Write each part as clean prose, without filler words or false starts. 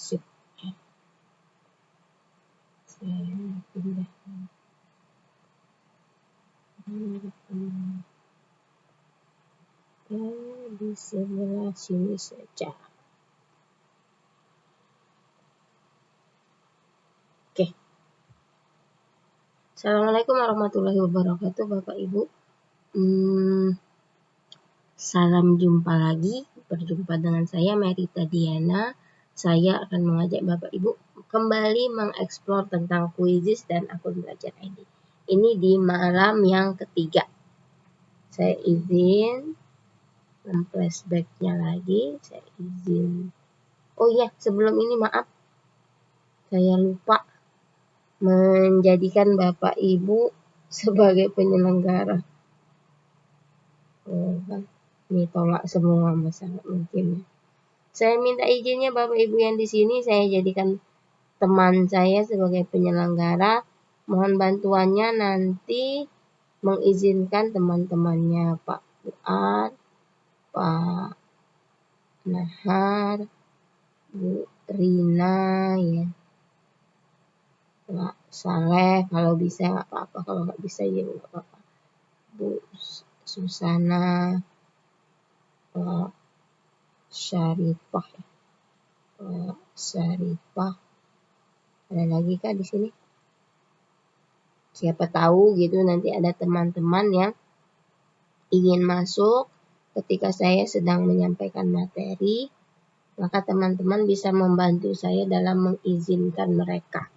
Sip. Saya pindahkan di sebelah sini saja. Oke. Assalamualaikum warahmatullahi wabarakatuh, Bapak Ibu. Salam jumpa lagi. Berjumpa dengan saya Merita Diana. Saya akan mengajak Bapak Ibu kembali mengeksplor tentang Quizizz dan akun belajar ID. Ini di malam yang ketiga. Saya izin flashback-nya lagi. Saya izin. Oh iya, sebelum ini maaf. Saya lupa menjadikan Bapak Ibu sebagai penyelenggara. Ini tolak semua masalah mungkin. Saya minta izinnya Bapak Ibu yang di sini, saya jadikan teman saya sebagai penyelenggara. Mohon bantuannya nanti mengizinkan teman-temannya Pak Fuad, Pak Nahar, Bu Rina, ya, Pak Saleh, kalau bisa nggak apa-apa, kalau nggak bisa ya nggak apa-apa. Bu Susana, Pak Syarifah, ada lagi kah di sini? Siapa tahu gitu nanti ada teman-teman yang ingin masuk ketika saya sedang menyampaikan materi, maka teman-teman bisa membantu saya dalam mengizinkan mereka.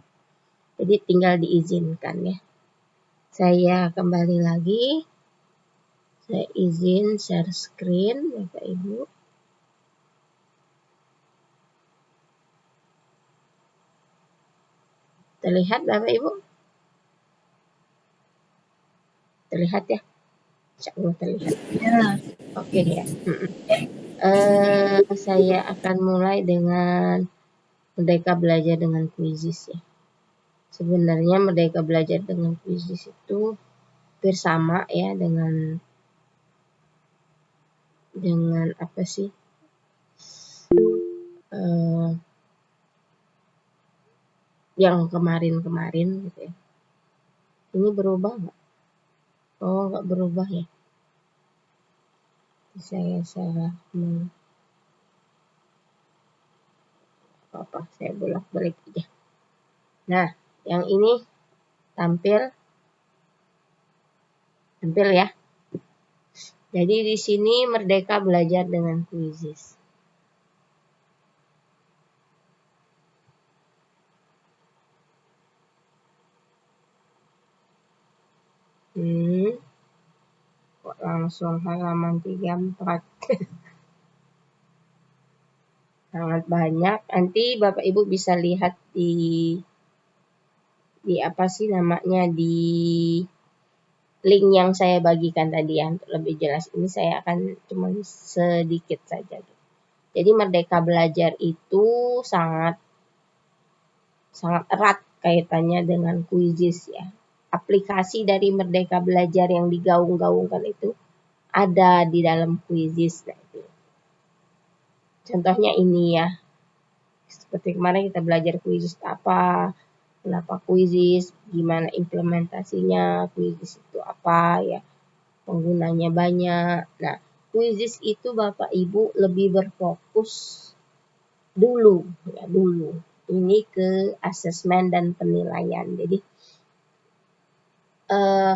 Jadi tinggal diizinkan ya. Saya kembali lagi. Saya izin share screen Bapak Ibu. Terlihat Bapak Ibu? Terlihat ya? Insya Allah terlihat. Ya. Oke ya. Saya akan mulai dengan Merdeka Belajar dengan Quizizz ya. Sebenarnya Merdeka Belajar dengan Quizizz itu bersama ya dengan apa sih? Yang kemarin-kemarin gitu ya. Ini berubah nggak? Oh, nggak berubah ya. Saya salah. Apa? Saya bolak-balik aja. Nah, yang ini tampil ya. Jadi di sini Merdeka Belajar dengan Quizizz. Kok langsung halaman 34. Sangat banyak. Nanti Bapak Ibu bisa lihat di apa sih namanya, di link yang saya bagikan tadi ya. Untuk lebih jelas ini saya akan cuma sedikit saja. Jadi Merdeka Belajar itu sangat erat kaitannya dengan Quizizz ya. Aplikasi dari Merdeka Belajar yang digaung-gaungkan itu ada di dalam Quizizz. Nah, itu. Contohnya ini ya. Seperti kemarin kita belajar Quizizz apa, kenapa Quizizz, gimana implementasinya, Quizizz itu apa ya, penggunanya banyak. Nah, Quizizz itu Bapak Ibu lebih berfokus dulu. Ini ke asesmen dan penilaian. Jadi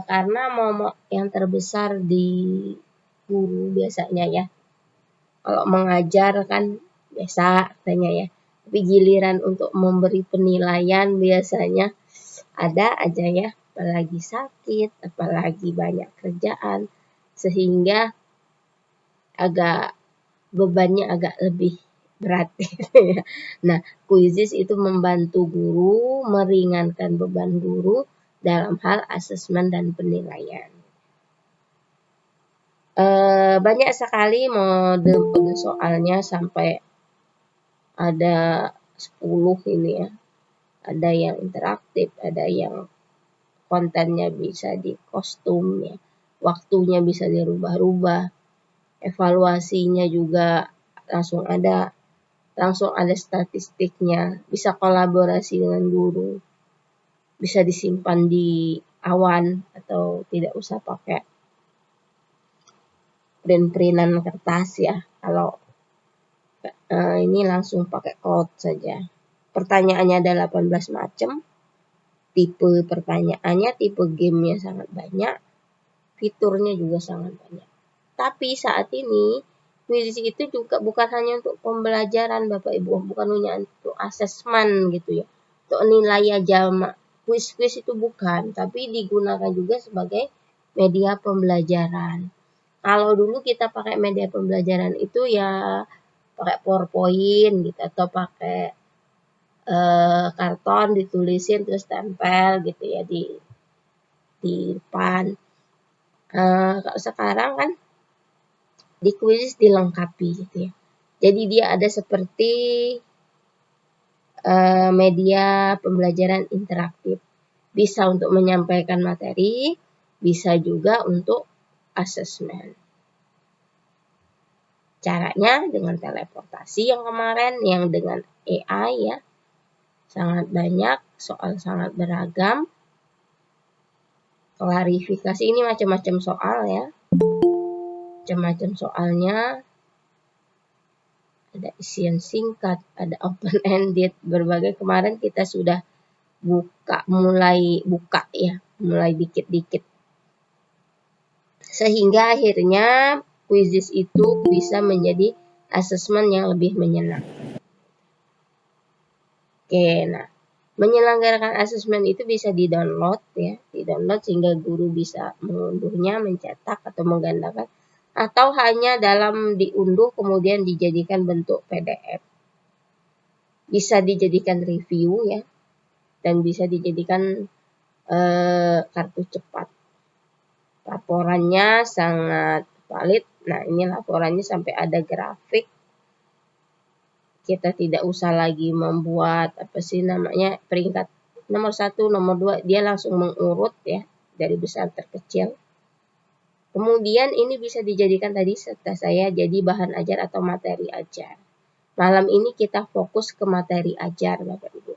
karena momok yang terbesar di guru biasanya ya, kalau mengajar kan biasa katanya ya, tapi giliran untuk memberi penilaian biasanya ada aja ya, apalagi sakit, apalagi banyak kerjaan, sehingga bebannya agak lebih berat. Nah, Quizizz itu membantu guru, meringankan beban guru dalam hal asesmen dan penilaian. Banyak sekali mode soalnya, sampai ada 10 ini ya. Ada yang interaktif, ada yang kontennya bisa di kostum ya. Waktunya bisa dirubah-rubah. Evaluasinya juga langsung ada. langsung ada statistiknya, bisa kolaborasi dengan guru, bisa disimpan di awan atau tidak usah pakai print-printan kertas ya. Kalau ini langsung pakai cloud saja. Pertanyaannya ada 18 macam, tipe pertanyaannya, tipe gamenya sangat banyak, fiturnya juga sangat banyak. Tapi saat ini quiz itu juga bukan hanya untuk pembelajaran Bapak Ibu, bukan hanya untuk asesmen gitu ya, untuk nilai aja. Quiz itu bukan, tapi digunakan juga sebagai media pembelajaran. Kalau dulu kita pakai media pembelajaran itu ya pakai PowerPoint gitu, atau pakai karton ditulisin terus tempel gitu ya di depan. Kalau sekarang kan di quiz dilengkapi gitu ya. Jadi dia ada seperti media pembelajaran interaktif. Bisa untuk menyampaikan materi, bisa juga untuk asesmen. Caranya dengan teleportasi yang kemarin, yang dengan AI ya. Sangat banyak, soal sangat beragam. Klarifikasi ini macam-macam soal ya. Macam-macam soalnya. Ada isian singkat, ada open-ended, berbagai. Kemarin kita sudah mulai buka ya, mulai dikit-dikit. Sehingga akhirnya quizzes itu bisa menjadi asesmen yang lebih menyenangkan. Oke, nah menyelenggarakan asesmen itu bisa di-download ya, di-download sehingga guru bisa mengunduhnya, mencetak atau menggandakan, atau hanya dalam diunduh kemudian dijadikan bentuk PDF. Bisa dijadikan review ya, dan bisa dijadikan kartu cepat. Laporannya sangat valid. Nah, ini laporannya sampai ada grafik. Kita tidak usah lagi membuat peringkat nomor 1, nomor 2, dia langsung mengurut ya dari besar terkecil. Kemudian ini bisa dijadikan tadi serta saya jadi bahan ajar atau materi ajar. Malam ini kita fokus ke materi ajar Bapak Ibu.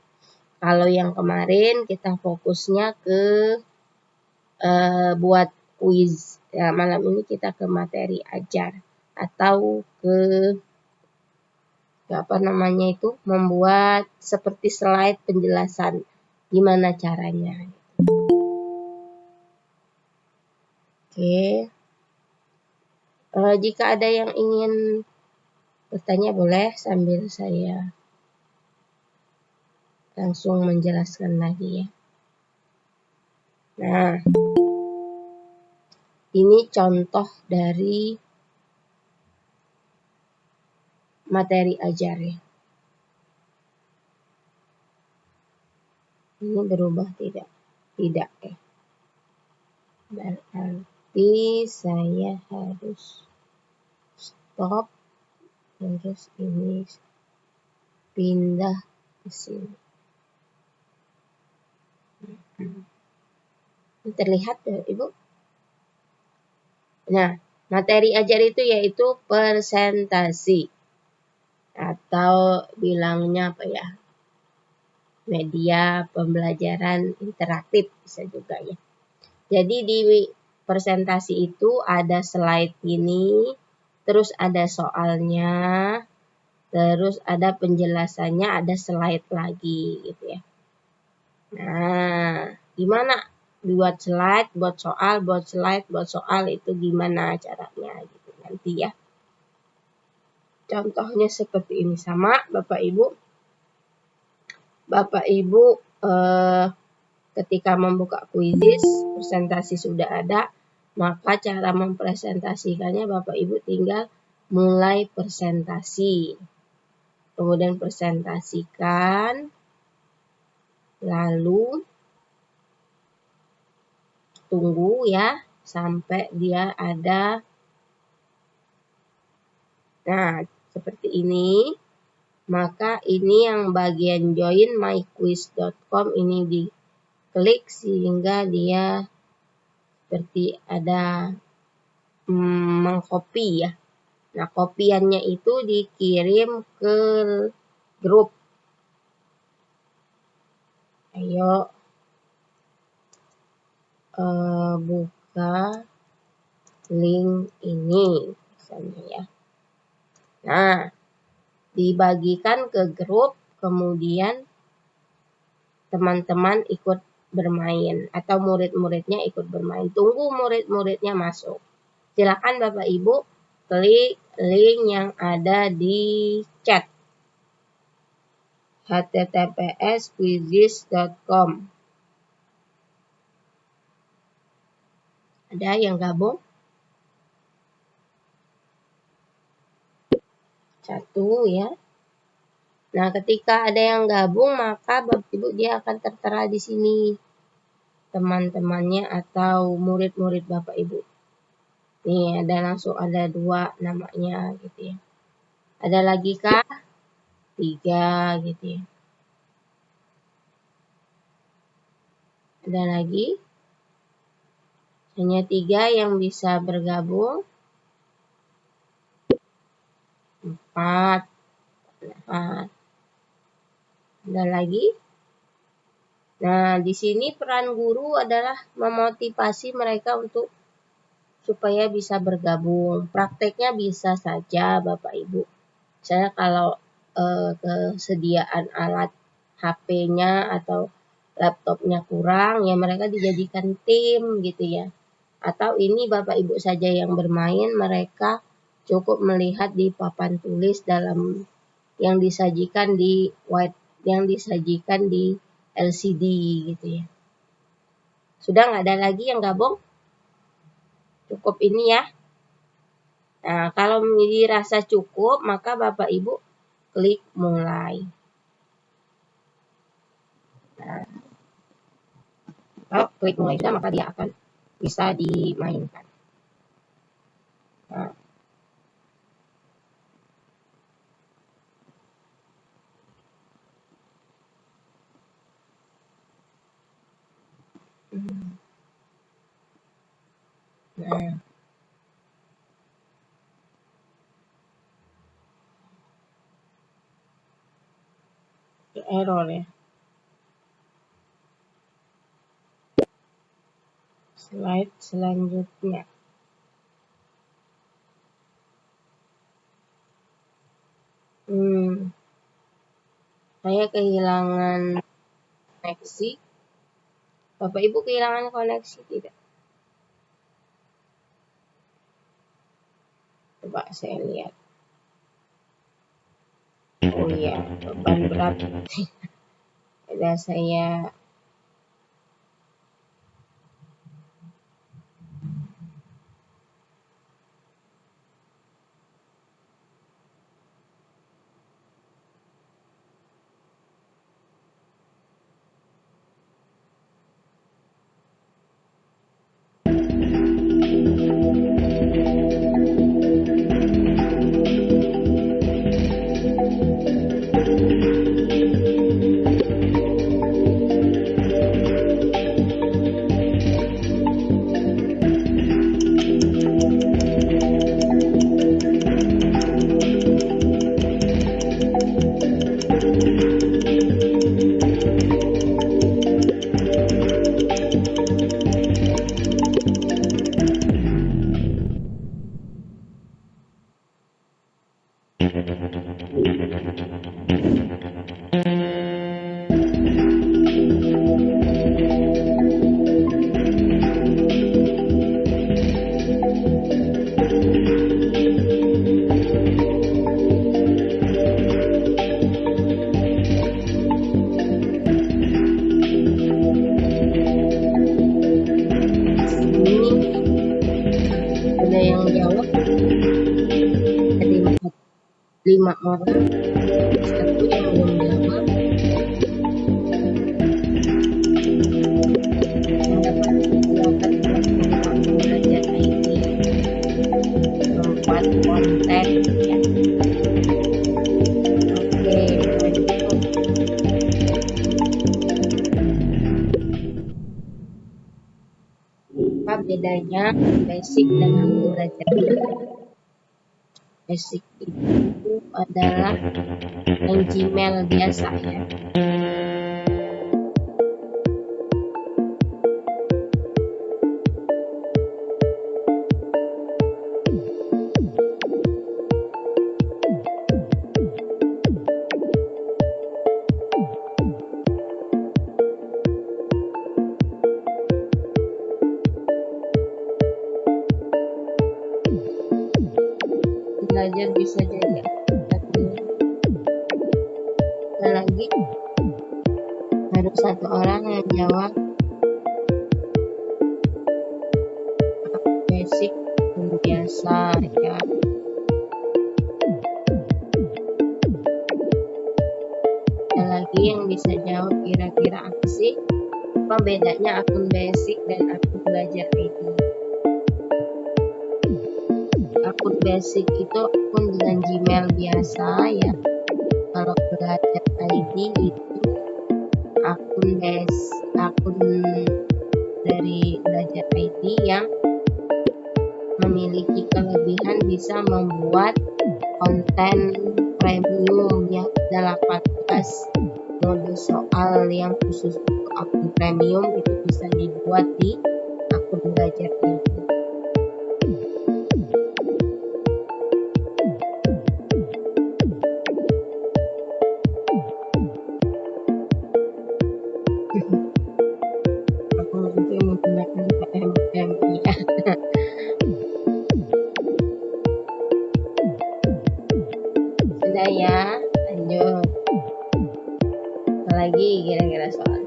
Kalau yang kemarin kita fokusnya ke buat quiz. Ya, malam ini kita ke materi ajar atau ke membuat seperti slide penjelasan gimana caranya. Oke. Jika ada yang ingin bertanya boleh sambil saya langsung menjelaskan lagi ya. Nah, ini contoh dari materi ajar ya. Ini berubah tidak? Tidak ya. Berarti saya harus stop, terus ini pindah ke sini. Ini terlihat ya Ibu? Nah, materi ajar itu yaitu presentasi atau bilangnya apa ya? Media pembelajaran interaktif bisa juga ya. Jadi di presentasi itu ada slide ini, terus ada soalnya, terus ada penjelasannya, ada slide lagi gitu ya. Nah, gimana buat slide, buat soal itu gimana caranya gitu nanti ya. Contohnya seperti ini sama Bapak Ibu ketika membuka quizzes, presentasi sudah ada, maka cara mempresentasikannya Bapak Ibu tinggal mulai presentasi. Kemudian presentasikan, lalu tunggu ya sampai dia ada. Nah, seperti ini. Maka ini yang bagian join myquiz.com ini diklik sehingga dia seperti ada mengcopy ya. Nah, kopiannya itu dikirim ke grup. Ayo buka link ini misalnya ya. Nah, dibagikan ke grup, kemudian teman-teman ikut bermain atau murid-muridnya ikut bermain. Tunggu murid-muridnya masuk. Silakan Bapak Ibu klik link yang ada di chat. https://quizizz.com. Ada yang gabung? Satu ya. Nah, ketika ada yang gabung, maka Bapak Ibu dia akan tertera di sini teman-temannya atau murid-murid Bapak Ibu. Nih, langsung ada 2 namanya gitu ya. Ada lagi kah? 3 gitu ya. Ada lagi? Hanya 3 yang bisa bergabung. 4. Nah, ada lagi? Nah, di sini peran guru adalah memotivasi mereka untuk supaya bisa bergabung. Prakteknya bisa saja Bapak Ibu. Misalnya kalau kesediaan alat HP-nya atau laptopnya kurang, ya mereka dijadikan tim gitu ya. Atau ini Bapak Ibu saja yang bermain, mereka cukup melihat di papan tulis dalam yang disajikan di LCD gitu ya. Sudah nggak ada lagi yang gabung? Cukup ini ya. Nah, kalau dirasa cukup, maka Bapak Ibu klik mulai. Nah, kalau klik mulai sudah, maka dia akan bisa dimainkan. Nah, nah, error ya. Slide selanjutnya. Saya kehilangan koneksi. Bapak Ibu kehilangan koneksi tidak? Coba saya lihat. Oh iya, beban berat. Ada saya ada yang jawab. Ada 5 orang. Satu yang belum jawab. Dapat platform belajar ID. Membuat konten ya. Oke, lanjut. Apa bedanya basic dengan belajar? Basic itu adalah yang Gmail biasa ya. Belajar bisa jadi ada lagi baru satu orang yang jawab basic dan biasa ya. Ada lagi yang bisa jawab kira-kira apa sih apa bedanya akun basic dan akun belajar ID. Akun basic itu akun dengan Gmail biasa ya. Kalau belajar ID itu akun dari belajar ID yang memiliki kelebihan bisa membuat konten premium ya, 18 mode soal yang khusus untuk akun premium itu bisa dibuat di akun belajar ID. Aku nanti menggunakan PMM ya. Sudah ya, lanjut. Apa lagi kira-kira soal?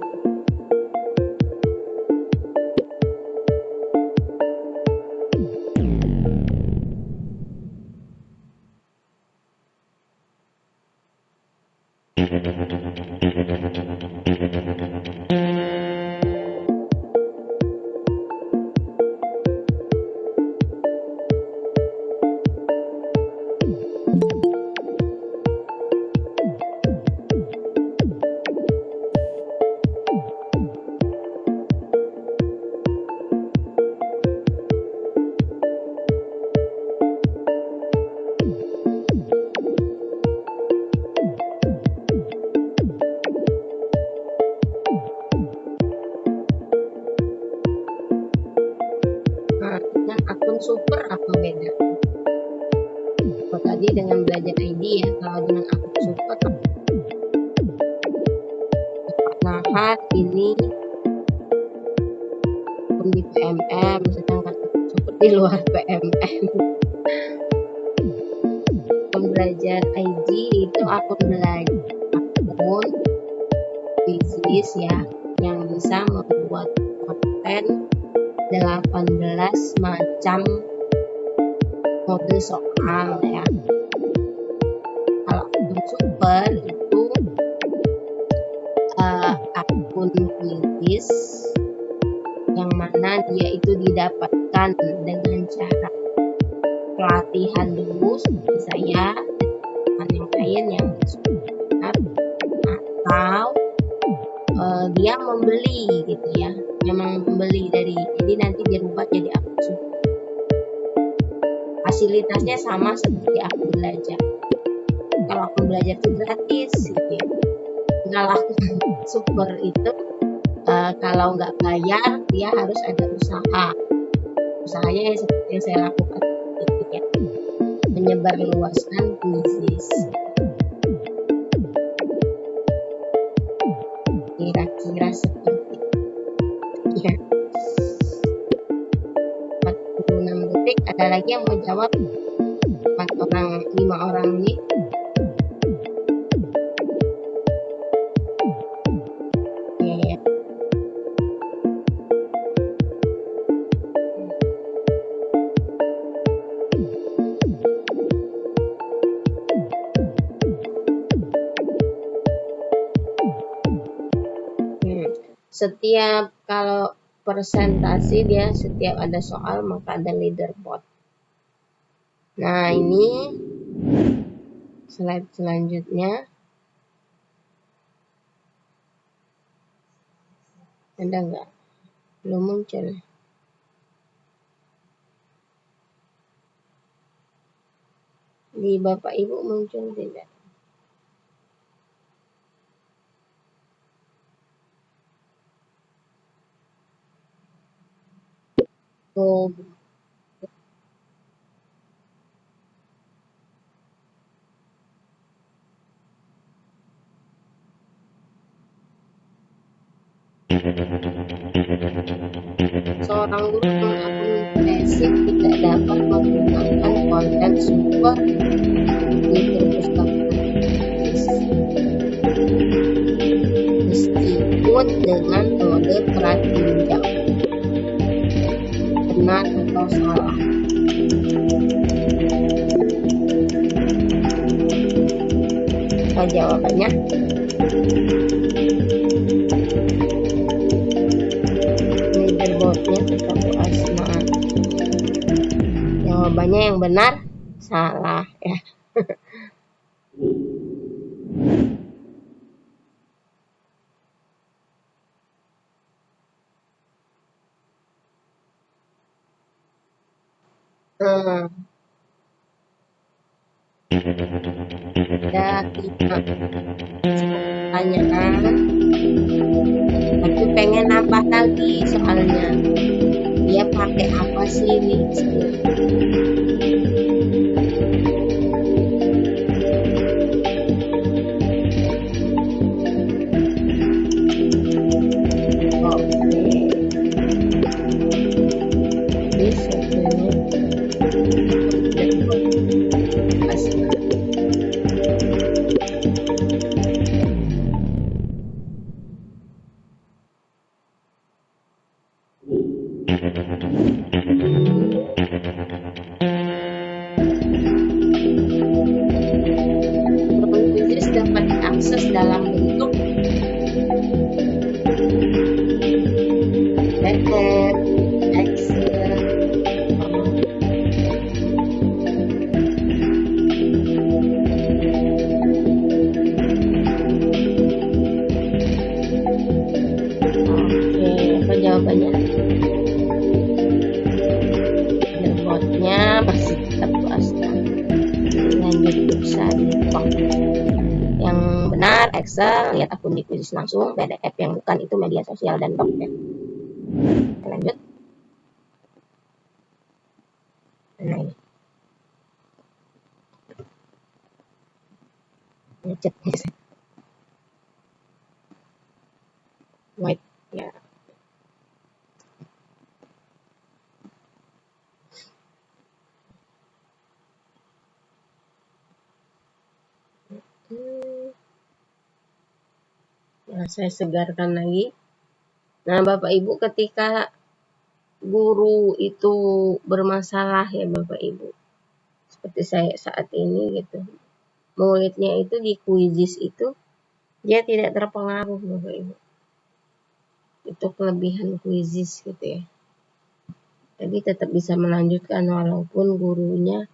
Dengan akun super apa beda? Kalau tadi dengan belajar ID ya, kalau dengan akun super Nahat ini akun di PMM, sedangkan akun super di luar PMM. Akun belajar ID itu akun bisnis ya, yang bisa membuat konten 18 macam mode soal ya. Kalau akun super itu akun kritis yang mana dia itu didapatkan dengan cara pelatihan dulu seperti saya dan yang lain yang atau dia membeli gitu ya, memang membeli jadi nanti dirubah jadi akun super. Fasilitasnya sama seperti akun belajar. Kalau akun belajar itu gratis gitu ya. Kalau akun super itu kalau nggak bayar dia harus ada usahanya yang seperti yang saya lakukan gitu ya, menyebarluaskan kuisis. Kira-kira seperti ya. 46 detik. Ada lagi yang mau jawab? 5 orang nih. Ya. Setiap kalau presentasi dia setiap ada soal maka ada leaderboard. Nah ini slide selanjutnya. Ada nggak? Belum muncul. Di Bapak Ibu muncul tidak? Oh, seorang guru dengan akun basic tidak dapat menggunakan konten super di perpustakaan meskipun dengan mode pratinjau. Benar atau salah? Apa jawabannya? Leaderboardnya tetap asma. Jawabannya yang benar salah ya. Ada 5 pertanyaan, tapi pengen nambah lagi soalnya dia pakai apa sih ini dapat diakses dalam bentuk PDF, Excel, oke, apa jawabannya? Leaderboardnya masih tetap swasta. Lanjut bisa dipok. Yang benar Excel, lihat akun di Quizizz langsung. PDF yang bukan itu media sosial dan dompet. Lanjut. Nah ini. Ngecek white ya. Nah, saya segarkan lagi. Nah, Bapak Ibu, ketika guru itu bermasalah ya Bapak Ibu, seperti saya saat ini gitu, muridnya itu di Quizizz itu dia tidak terpengaruh Bapak Ibu. Itu kelebihan Quizizz gitu ya. Jadi tetap bisa melanjutkan walaupun gurunya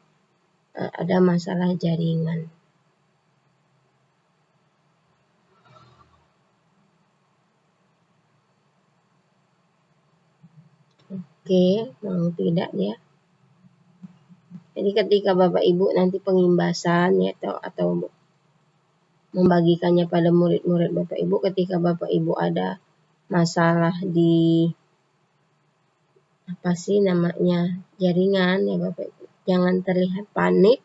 ada masalah jaringan. Oke, mau tidak ya. Jadi ketika Bapak Ibu nanti pengimbasan ya atau membagikannya pada murid-murid Bapak Ibu, ketika Bapak Ibu ada masalah di apa sih namanya jaringan ya Bapak Ibu, jangan terlihat panik,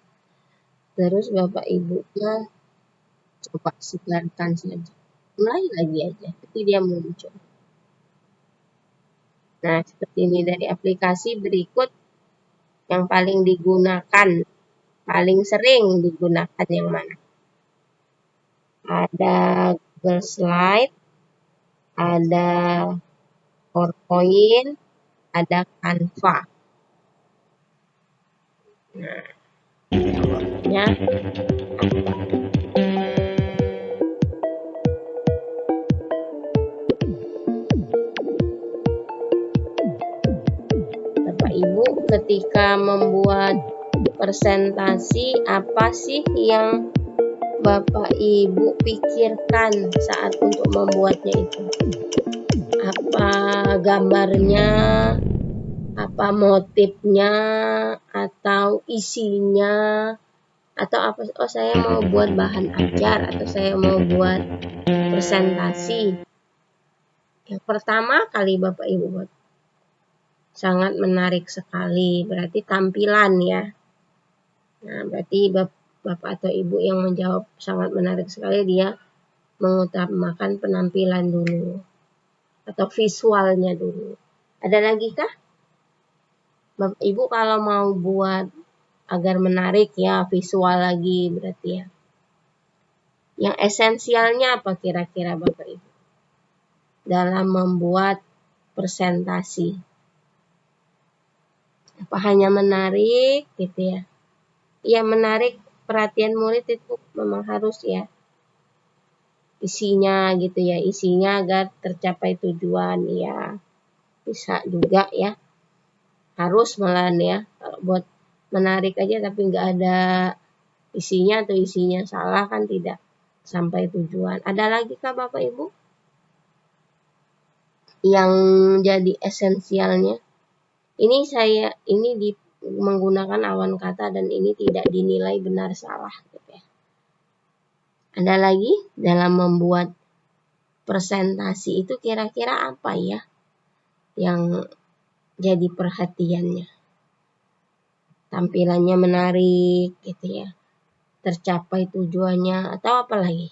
terus Bapak Ibunya coba segarkan saja, mulai lagi aja, nanti dia muncul. Nah, seperti ini dari aplikasi berikut yang paling digunakan, paling sering digunakan yang mana? Ada Google Slide, ada PowerPoint, ada Canva. Nah, jawabannya apa? Bapak Ibu, ketika membuat presentasi, apa sih yang Bapak Ibu pikirkan saat untuk membuatnya itu? Apa gambarnya, apa motifnya, atau isinya, atau apa? Oh, saya mau buat bahan ajar, atau saya mau buat presentasi. Yang pertama kali Bapak Ibu buat, sangat menarik sekali. Berarti tampilan ya. Nah, berarti Bapak atau Ibu yang menjawab sangat menarik sekali, dia mengutamakan penampilan dulu atau visualnya dulu. Ada lagi kah? Bapak Ibu kalau mau buat agar menarik ya visual lagi berarti ya. Yang esensialnya apa kira-kira Bapak Ibu dalam membuat presentasi? Apa hanya menarik gitu ya? Ya, menarik perhatian murid itu memang harus ya. Isinya gitu ya, isinya agar tercapai tujuan ya. Bisa juga ya. Harus malahan ya. Kalau buat menarik aja tapi nggak ada isinya atau isinya salah kan tidak sampai tujuan. Ada lagi kah Bapak Ibu yang jadi esensialnya? Ini menggunakan awan kata dan ini tidak dinilai benar salah gitu ya. Ada lagi dalam membuat presentasi itu kira-kira apa ya yang jadi perhatiannya? Tampilannya menarik gitu ya. Tercapai tujuannya atau apa lagi?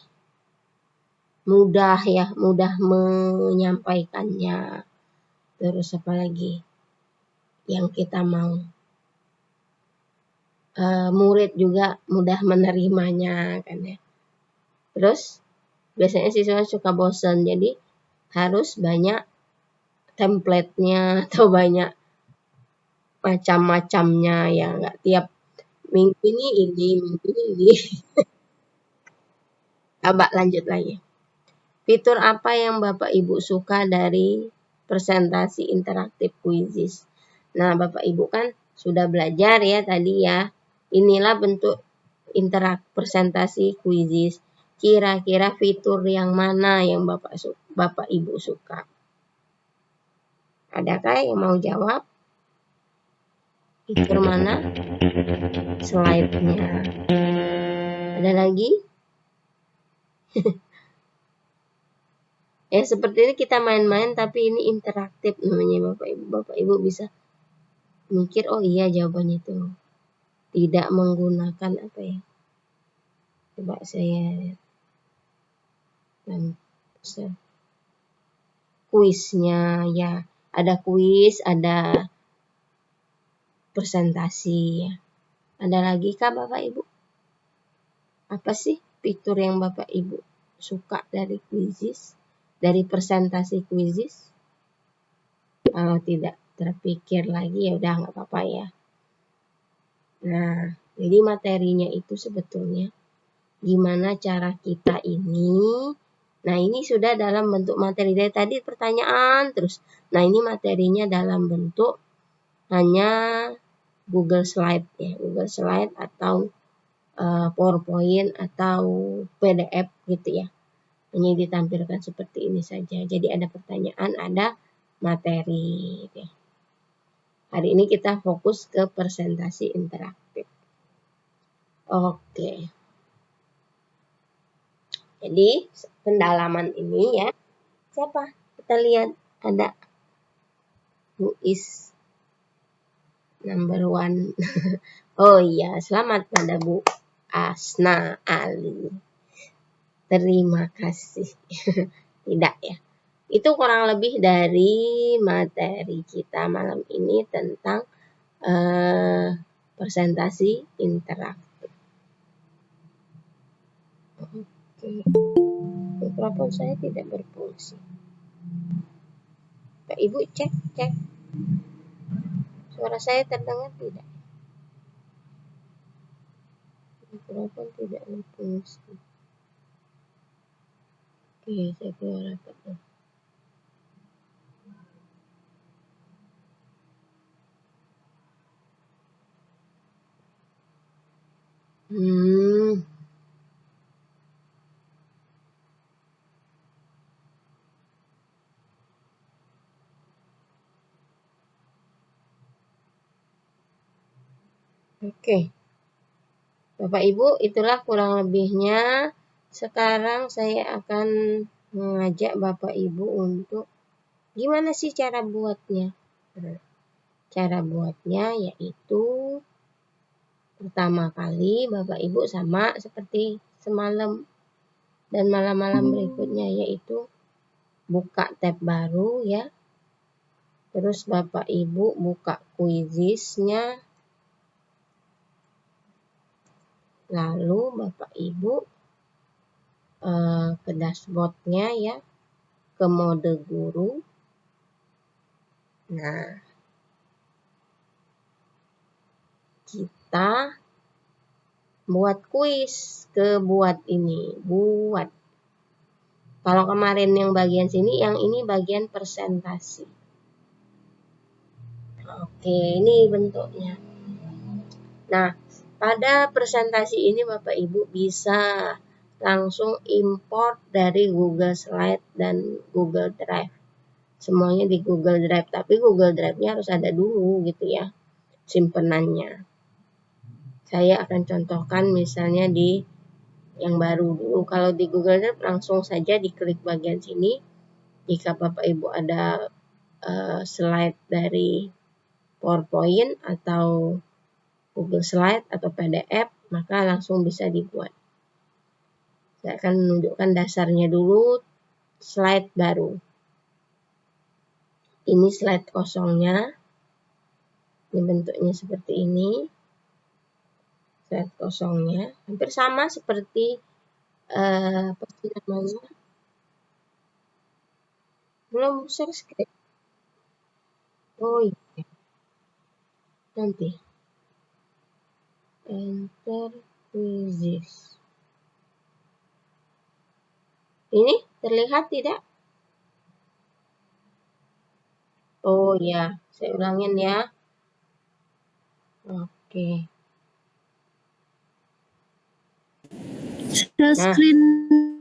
Mudah ya, mudah menyampaikannya. Terus apa lagi yang kita mau? Murid juga mudah menerimanya kan ya. Terus biasanya siswa suka bosan, jadi harus banyak template-nya atau banyak macam-macamnya ya, nggak tiap minggu ini, minggu ini. Coba lanjut lagi. Fitur apa yang Bapak Ibu suka dari presentasi interaktif Quizizz? Nah, Bapak Ibu kan sudah belajar ya tadi ya. Inilah bentuk presentasi Quizizz. Kira-kira fitur yang mana yang Bapak Ibu suka? Adakah yang mau jawab? Fitur mana? Slide-nya. Ada lagi? Ya seperti ini kita main-main tapi ini interaktif namanya Bapak Ibu. Bapak Ibu bisa mikir, oh iya jawabannya itu. Tidak menggunakan apa ya? Coba saya dan kuisnya ya. Ada kuis, ada presentasi ya. Ada lagi kah Bapak Ibu? Apa sih fitur yang Bapak Ibu suka dari Quizizz? Dari presentasi Quizizz? Kalau tidak terpikir lagi ya udah nggak apa-apa ya. Nah, jadi materinya itu sebetulnya gimana cara kita ini. Nah, ini sudah dalam bentuk materi. Dari tadi pertanyaan terus. Nah, ini materinya dalam bentuk hanya Google Slide ya. Google Slide atau PowerPoint atau PDF gitu ya. Hanya ditampilkan seperti ini saja. Jadi ada pertanyaan, ada materi. Gitu ya. Hari ini kita fokus ke presentasi interaktif. Oke. Jadi pendalaman ini ya. Siapa? Kita lihat ada who is number one. Oh iya, selamat pada Bu Asna Ali. Terima kasih. Tidak ya. Itu kurang lebih dari materi kita malam ini tentang presentasi interaktif. Oke. Mikrofon saya tidak berfungsi. Pak Ibu cek. Suara saya terdengar tidak? Mikrofon tidak berfungsi. Oke, saya keluar rapat. Oke. Bapak Ibu, itulah kurang lebihnya. Sekarang saya akan mengajak Bapak Ibu untuk gimana sih cara buatnya. Cara buatnya yaitu pertama kali Bapak Ibu sama seperti semalam dan malam-malam berikutnya, yaitu buka tab baru ya. Terus Bapak Ibu buka Quizzes-nya. Lalu Bapak Ibu ke dashboard-nya ya, ke mode guru. Nah, kita buat kuis buat ini, buat. Kalau kemarin yang bagian sini, yang ini bagian presentasi. Oke, ini bentuknya. Nah, pada presentasi ini Bapak Ibu bisa langsung import dari Google Slide dan Google Drive. Semuanya di Google Drive, tapi Google Drive-nya harus ada dulu gitu ya, simpenannya. Saya akan contohkan misalnya di yang baru dulu. Kalau di Google Drive langsung saja diklik bagian sini. Jika Bapak Ibu ada slide dari PowerPoint atau Google Slide atau PDF, maka langsung bisa dibuat. Saya akan menunjukkan dasarnya dulu, slide baru. Ini slide kosongnya. Ini bentuknya seperti ini. Slide kosongnya hampir sama seperti apa sih namanya? Belum share screen. Oh iya. Nanti. Enter Quizzes. Ini terlihat tidak? Oh ya, saya ulangin ya. Oke. Nah,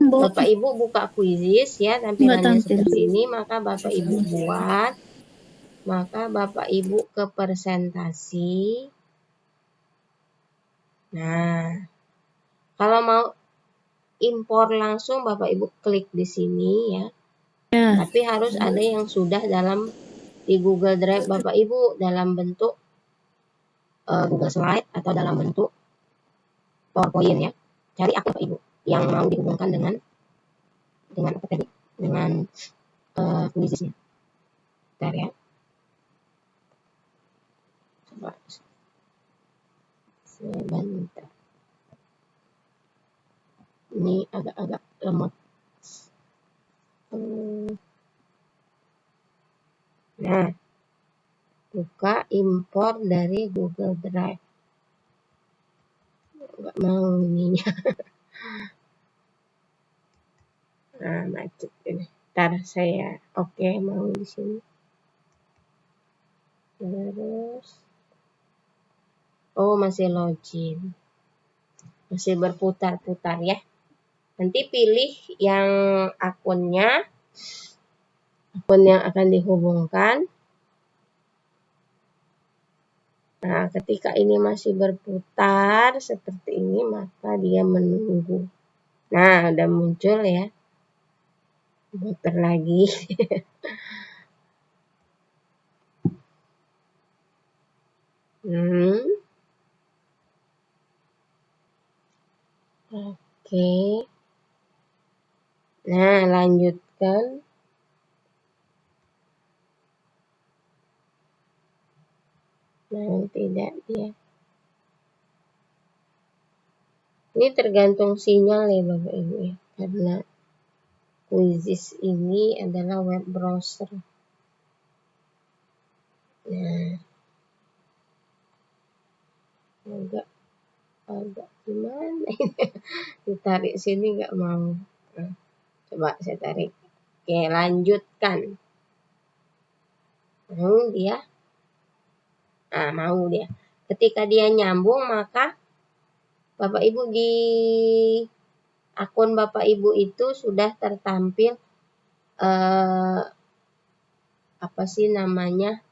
Bapak Ibu buka Quizzes ya, tampilannya seperti ini, maka Bapak Ibu buat. Maka Bapak Ibu ke presentasi. Nah, kalau mau impor langsung Bapak Ibu klik di sini ya. Tapi harus ada yang sudah di Google Drive Bapak Ibu dalam bentuk Google Slide atau dalam bentuk PowerPoint ya. Cari akun Bapak Ibu yang mau dihubungkan dengan apa tadi? Dengan Quizzes-nya. Bentar ya. Coba sebentar. Ini agak-agak lemot. Nah, buka impor dari Google Drive. Nggak mau ininya. Nah, macet ini. Ntar saya oke, mau di sini. Terus, oh masih login. Masih berputar-putar ya. Nanti pilih yang akun yang akan dihubungkan. Nah, ketika ini masih berputar seperti ini, maka dia menunggu. Nah, udah muncul ya. Putar lagi. Oke. Nah, lanjutkan. Nah, tidak dia. Ini tergantung sinyal ya Bapak Ibu ya. Karena Quizzes ini adalah web browser. Nah, agak gimana ini? Ditarik sini nggak mau. Nah, coba saya tarik. Oke, lanjutkan. Mau dia? Nah, mau dia. Ketika dia nyambung, maka Bapak Ibu di akun Bapak Ibu itu sudah tertampil apa sih namanya?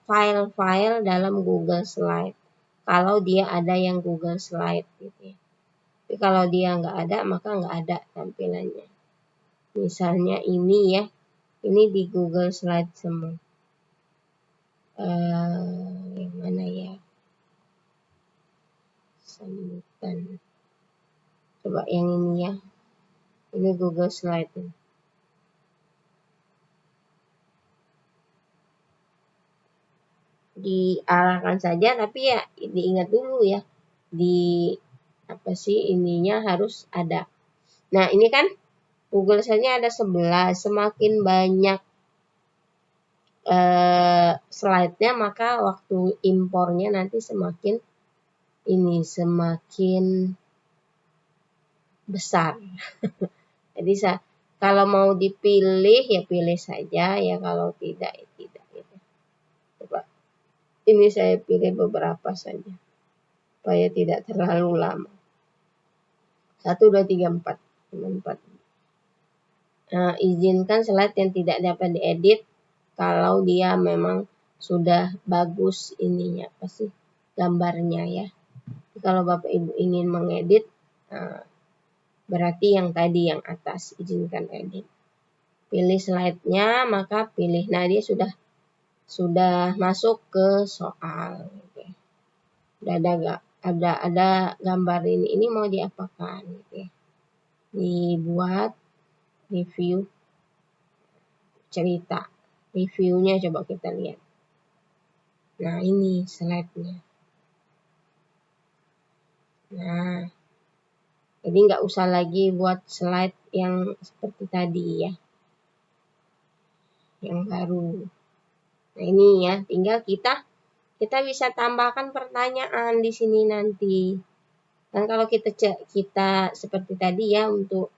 File-file dalam Google Slide. Kalau dia ada yang Google Slide gitu ya. Tapi kalau dia nggak ada, maka nggak ada tampilannya. Misalnya ini ya, ini di Google Slide semua. Yang mana ya? Sambutan. Coba yang ini ya. Ini Google Slide. Diarahkan saja, tapi ya diingat dulu ya. Di apa sih ininya harus ada. Nah, ini kan Google Slide-nya ada 11. Semakin banyak slide-nya, maka waktu impornya nanti semakin besar. Jadi kalau mau dipilih ya pilih saja ya, kalau tidak ya tidak gitu. Coba ini saya pilih beberapa saja supaya tidak terlalu lama. 1, 2, 3, 4. 4. Nah, izinkan slide yang tidak dapat diedit kalau dia memang sudah bagus ininya, apa sih, gambarnya ya. Kalau Bapak Ibu ingin mengedit, berarti yang tadi yang atas, izinkan edit. Pilih slide-nya, maka pilih. Nah, dia sudah masuk ke soal. Gitu. Udah ada gambar ini mau diapakan gitu ya. Dibuat review cerita. Reviewnya coba kita lihat. Nah, ini slide-nya. Nah, jadi nggak usah lagi buat slide yang seperti tadi ya. Yang baru. Nah, ini ya, tinggal kita bisa tambahkan pertanyaan di sini nanti. Dan kalau kita seperti tadi ya, untuk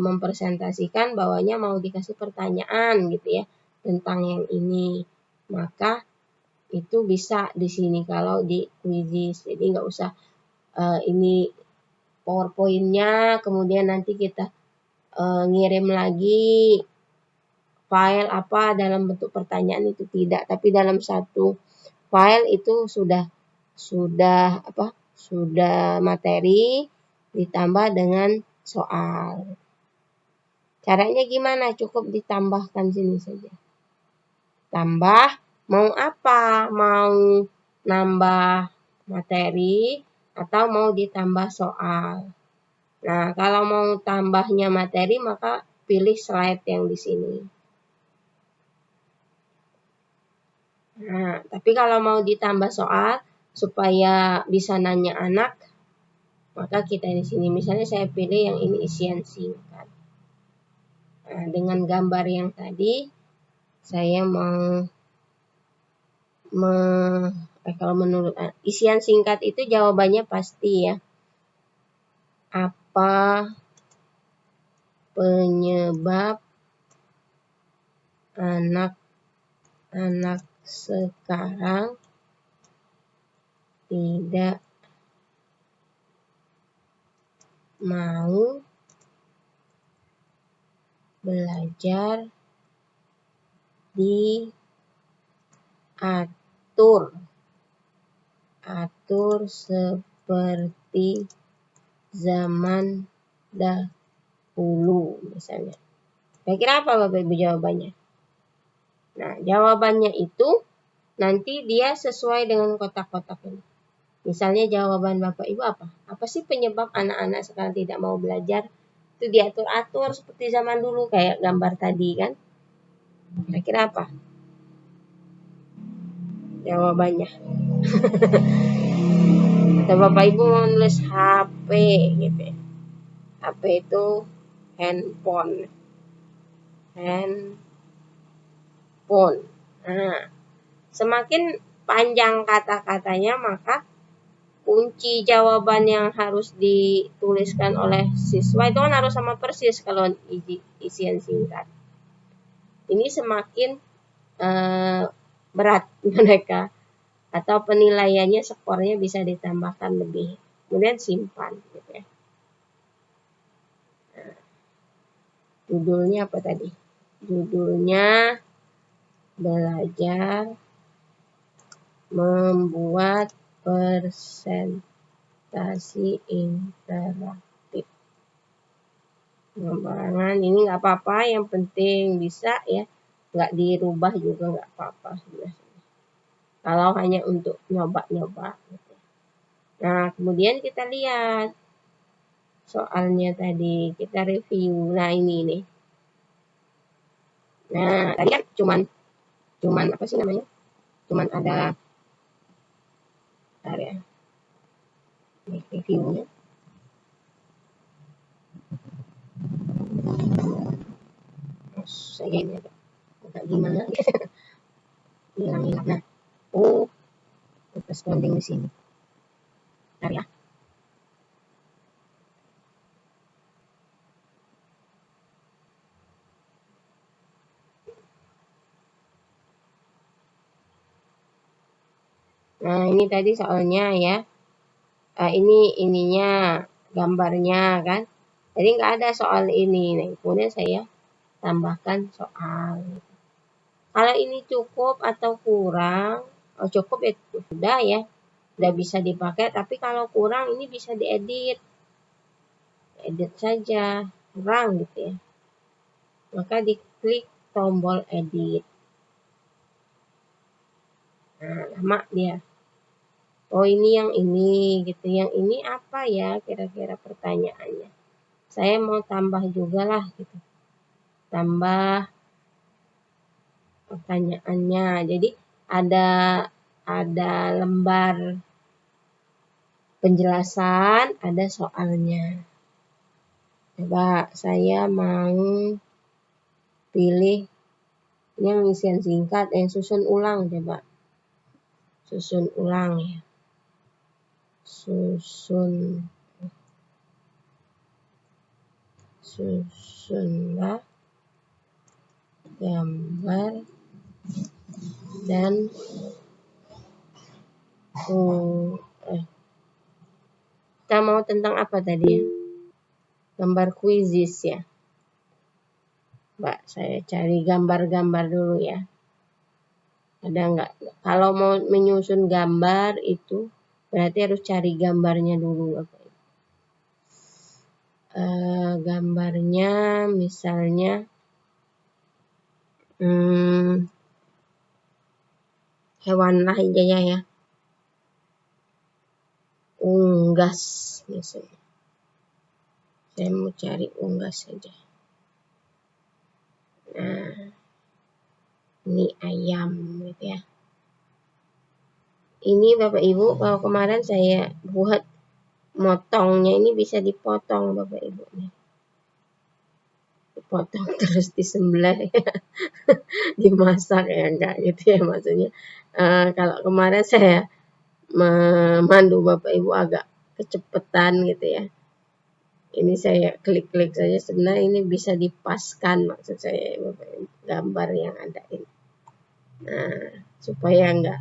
mempresentasikan bawahnya mau dikasih pertanyaan gitu ya tentang yang ini, maka itu bisa di sini kalau di Quizizz. Jadi nggak usah ini PowerPoint-nya kemudian nanti kita ngirim lagi file apa dalam bentuk pertanyaan, itu tidak, tapi dalam satu file itu sudah materi ditambah dengan soal. Caranya gimana? Cukup ditambahkan sini saja. Tambah, mau apa? Mau nambah materi atau mau ditambah soal. Nah, kalau mau tambahnya materi, maka pilih slide yang di sini. Nah, tapi kalau mau ditambah soal supaya bisa nanya anak, maka kita di sini. Misalnya saya pilih yang ini, isian singkat. Nah, dengan gambar yang tadi, saya mau kalau menurut isian singkat itu jawabannya pasti ya. Apa penyebab anak-anak sekarang tidak mau belajar atur seperti zaman dahulu misalnya. Kira-kira apa Bapak Ibu jawabannya? Nah, jawabannya itu nanti dia sesuai dengan kotak-kotak ini. Misalnya jawaban Bapak Ibu apa? Apa sih penyebab anak-anak sekarang tidak mau belajar? Itu diatur-atur seperti zaman dulu kayak gambar tadi kan? Kira-kira apa jawabannya? Atau Bapak Ibu mau nulis HP gitu ya. HP itu handphone. Nah, semakin panjang kata-katanya, maka kunci jawaban yang harus dituliskan oleh siswa itu kan harus sama persis kalau isian singkat. Ini semakin berat mereka, atau penilaiannya, skornya bisa ditambahkan lebih. Kemudian simpan gitu ya. Nah, judulnya apa tadi? Judulnya belajar membuat presentasi interaktif. Gambaran ini nggak apa-apa, yang penting bisa ya, nggak dirubah juga nggak apa-apa. Kalau hanya untuk nyoba-nyoba. Gitu. Nah, kemudian kita lihat soalnya tadi, kita review. Nah, ini nih. Nah, tadi kan cuman apa sih namanya? Cuman ada area reviewnya. Saya ini agak gimana? Hilang. Nah, responding di sini. Bentar ya. Nah, ini tadi soalnya ya. Ini ininya gambarnya kan. Jadi nggak ada soal ini. Nah, kemudian saya tambahkan soal. Kalau ini cukup atau kurang, cukup ya sudah ya, udah bisa dipakai. Tapi kalau kurang ini bisa diedit, edit saja, kurang gitu ya. Maka diklik tombol edit. Nah, lama dia. Oh ini yang ini gitu, yang ini apa ya kira-kira pertanyaannya. Saya mau tambah juga lah gitu. Tambah pertanyaannya. Jadi ada lembar penjelasan, ada soalnya. Coba saya mau pilih yang isian singkat, yang susun ulang coba. Susun ulang ya. Susunlah gambar dan kita mau tentang apa tadi ya? Gambar kuisis ya. Mbak, saya cari gambar-gambar dulu ya. Ada nggak? Kalau mau menyusun gambar itu berarti harus cari gambarnya dulu. Gambarnya misalnya hewan lah aja ya. Unggas misalnya. Saya mau cari unggas saja. Nah, ini ayam gitu ya. Ini Bapak Ibu, kalau kemarin saya buat motongnya ini bisa dipotong Bapak Ibu nih. Dipotong terus disembelih ya. Dimasak ya enggak gitu ya maksudnya. Kalau kemarin saya memandu Bapak Ibu agak kecepatan gitu ya. Ini saya klik-klik saja, sebenarnya ini bisa dipaskan maksud saya Bapak Ibu, gambar yang ada ini. Nah, supaya enggak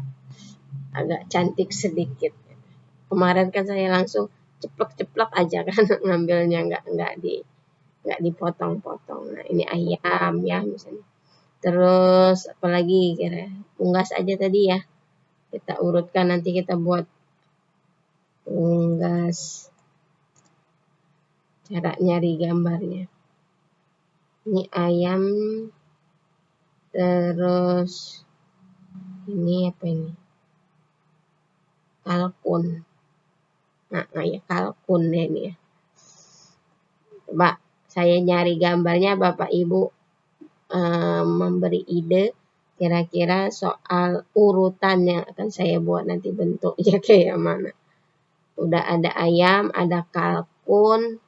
agak cantik sedikit. Kemarin kan saya langsung ceplok-ceplok aja kan ngambilnya enggak dipotong-potong. Nah, ini ayam ya misalnya. Terus apalagi kira unggas aja tadi ya. Kita urutkan nanti kita buat unggas. Cara nyari gambarnya. Ini ayam. Terus ini apa ini? Kalkun. Nah ya kalkun ya ini ya. Coba saya nyari gambarnya, Bapak Ibu memberi ide kira-kira soal urutan yang akan saya buat nanti bentuknya kayak mana. Udah ada ayam, ada kalkun,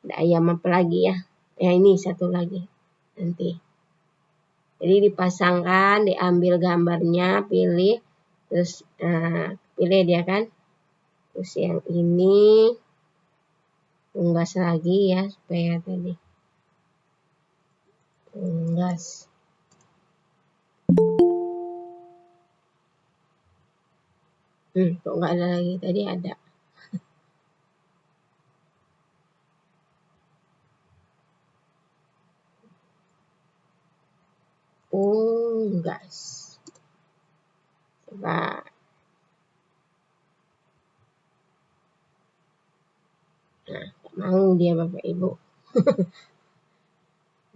ada ayam apa lagi ya? Ya ini satu lagi nanti. Jadi dipasangkan, diambil gambarnya, pilih, terus pilih dia kan. Terus yang ini unggas lagi ya supaya tadi unggas. Kok nggak ada lagi, tadi ada. Unggas. Coba. Nah, mau dia Bapak Ibu.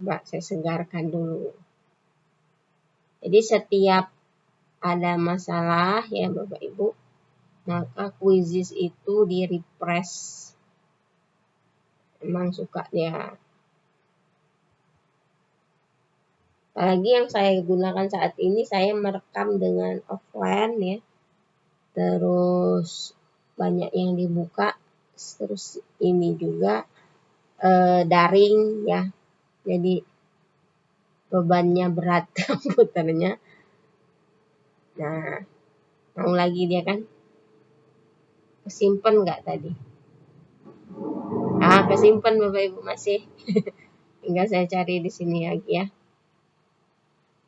Coba saya segarkan dulu. Jadi setiap ada masalah ya Bapak Ibu, maka Quizzes itu di refresh. Emang suka dia. Apalagi yang saya gunakan saat ini, saya merekam dengan offline ya. Terus banyak yang dibuka, terus ini juga daring ya. Jadi bebannya berat komputernya. Nah, mau lagi dia kan? Kesimpan nggak tadi? Kesimpan Bapak Ibu masih. Tinggal saya cari di sini lagi ya.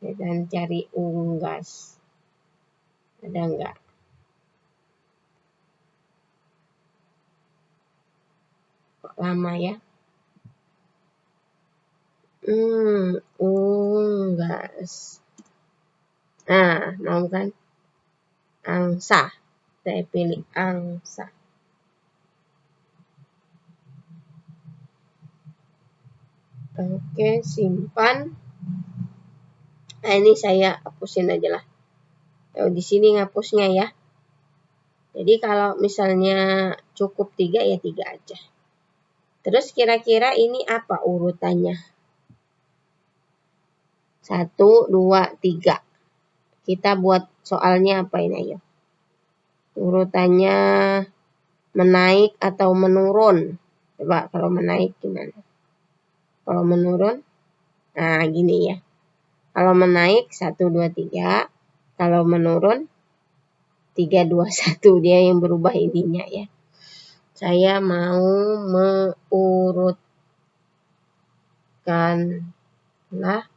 Dan cari unggas. Ada nggak? Kok lama ya? Unggas. Nah, mau kan? Angsa. Saya pilih angsa. Oke, simpan. Nah, ini saya hapusin aja lah. Di sini ngapusnya ya. Jadi kalau misalnya cukup 3 ya 3 aja. Terus kira-kira ini apa urutannya? 1, 2, 3. Kita buat soalnya apa ini ayo? Urutannya menaik atau menurun? Coba kalau menaik gimana? Kalau menurun? Nah, gini ya. Kalau menaik 1, 2, 3. Kalau menurun 3, 2, 1. Dia yang berubah ininya ya. Saya mau mengurutkanlah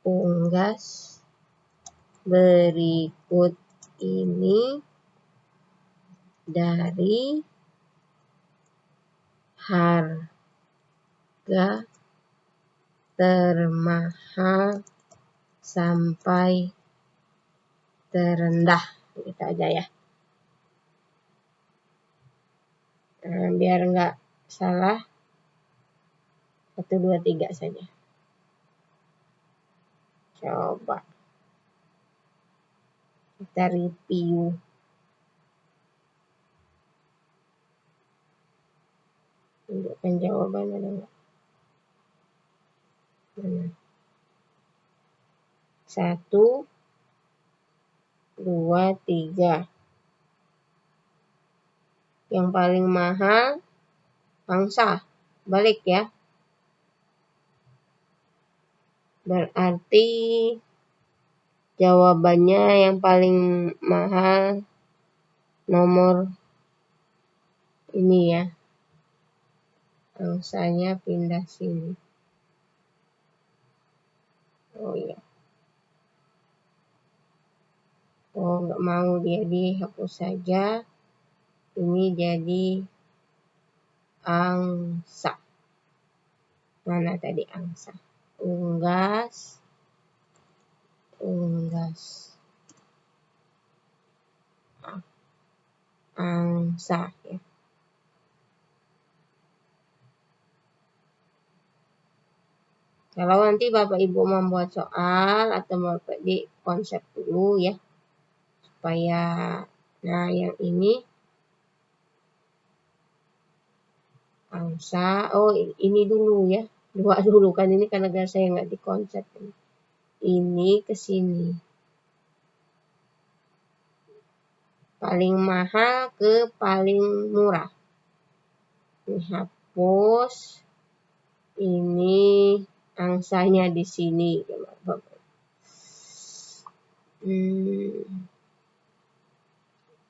unggas berikut ini dari harga termahal sampai terendah. Gitu aja ya. Nah, biar nggak salah 1, 2, 3 saja. Coba kita review. Tunjukkan jawaban ada nggak? 1, 2, 3. Yang paling mahal angsa. Balik ya. Berarti jawabannya yang paling mahal nomor ini ya. Angsanya pindah sini. Oh iya. Oh, nggak mau dia dihapus saja. Ini jadi angsa. Mana tadi angsa? Unggas. Angsa ya. Kalau nanti Bapak Ibu membuat soal atau Bapak di konsep dulu ya. Supaya, nah yang ini angsa, oh ini dulu ya. 2 dulu kan ini karena saya nggak di konsep. Ini ke sini. Paling mahal ke paling murah. Ini hapus. Ini angsanya di sini.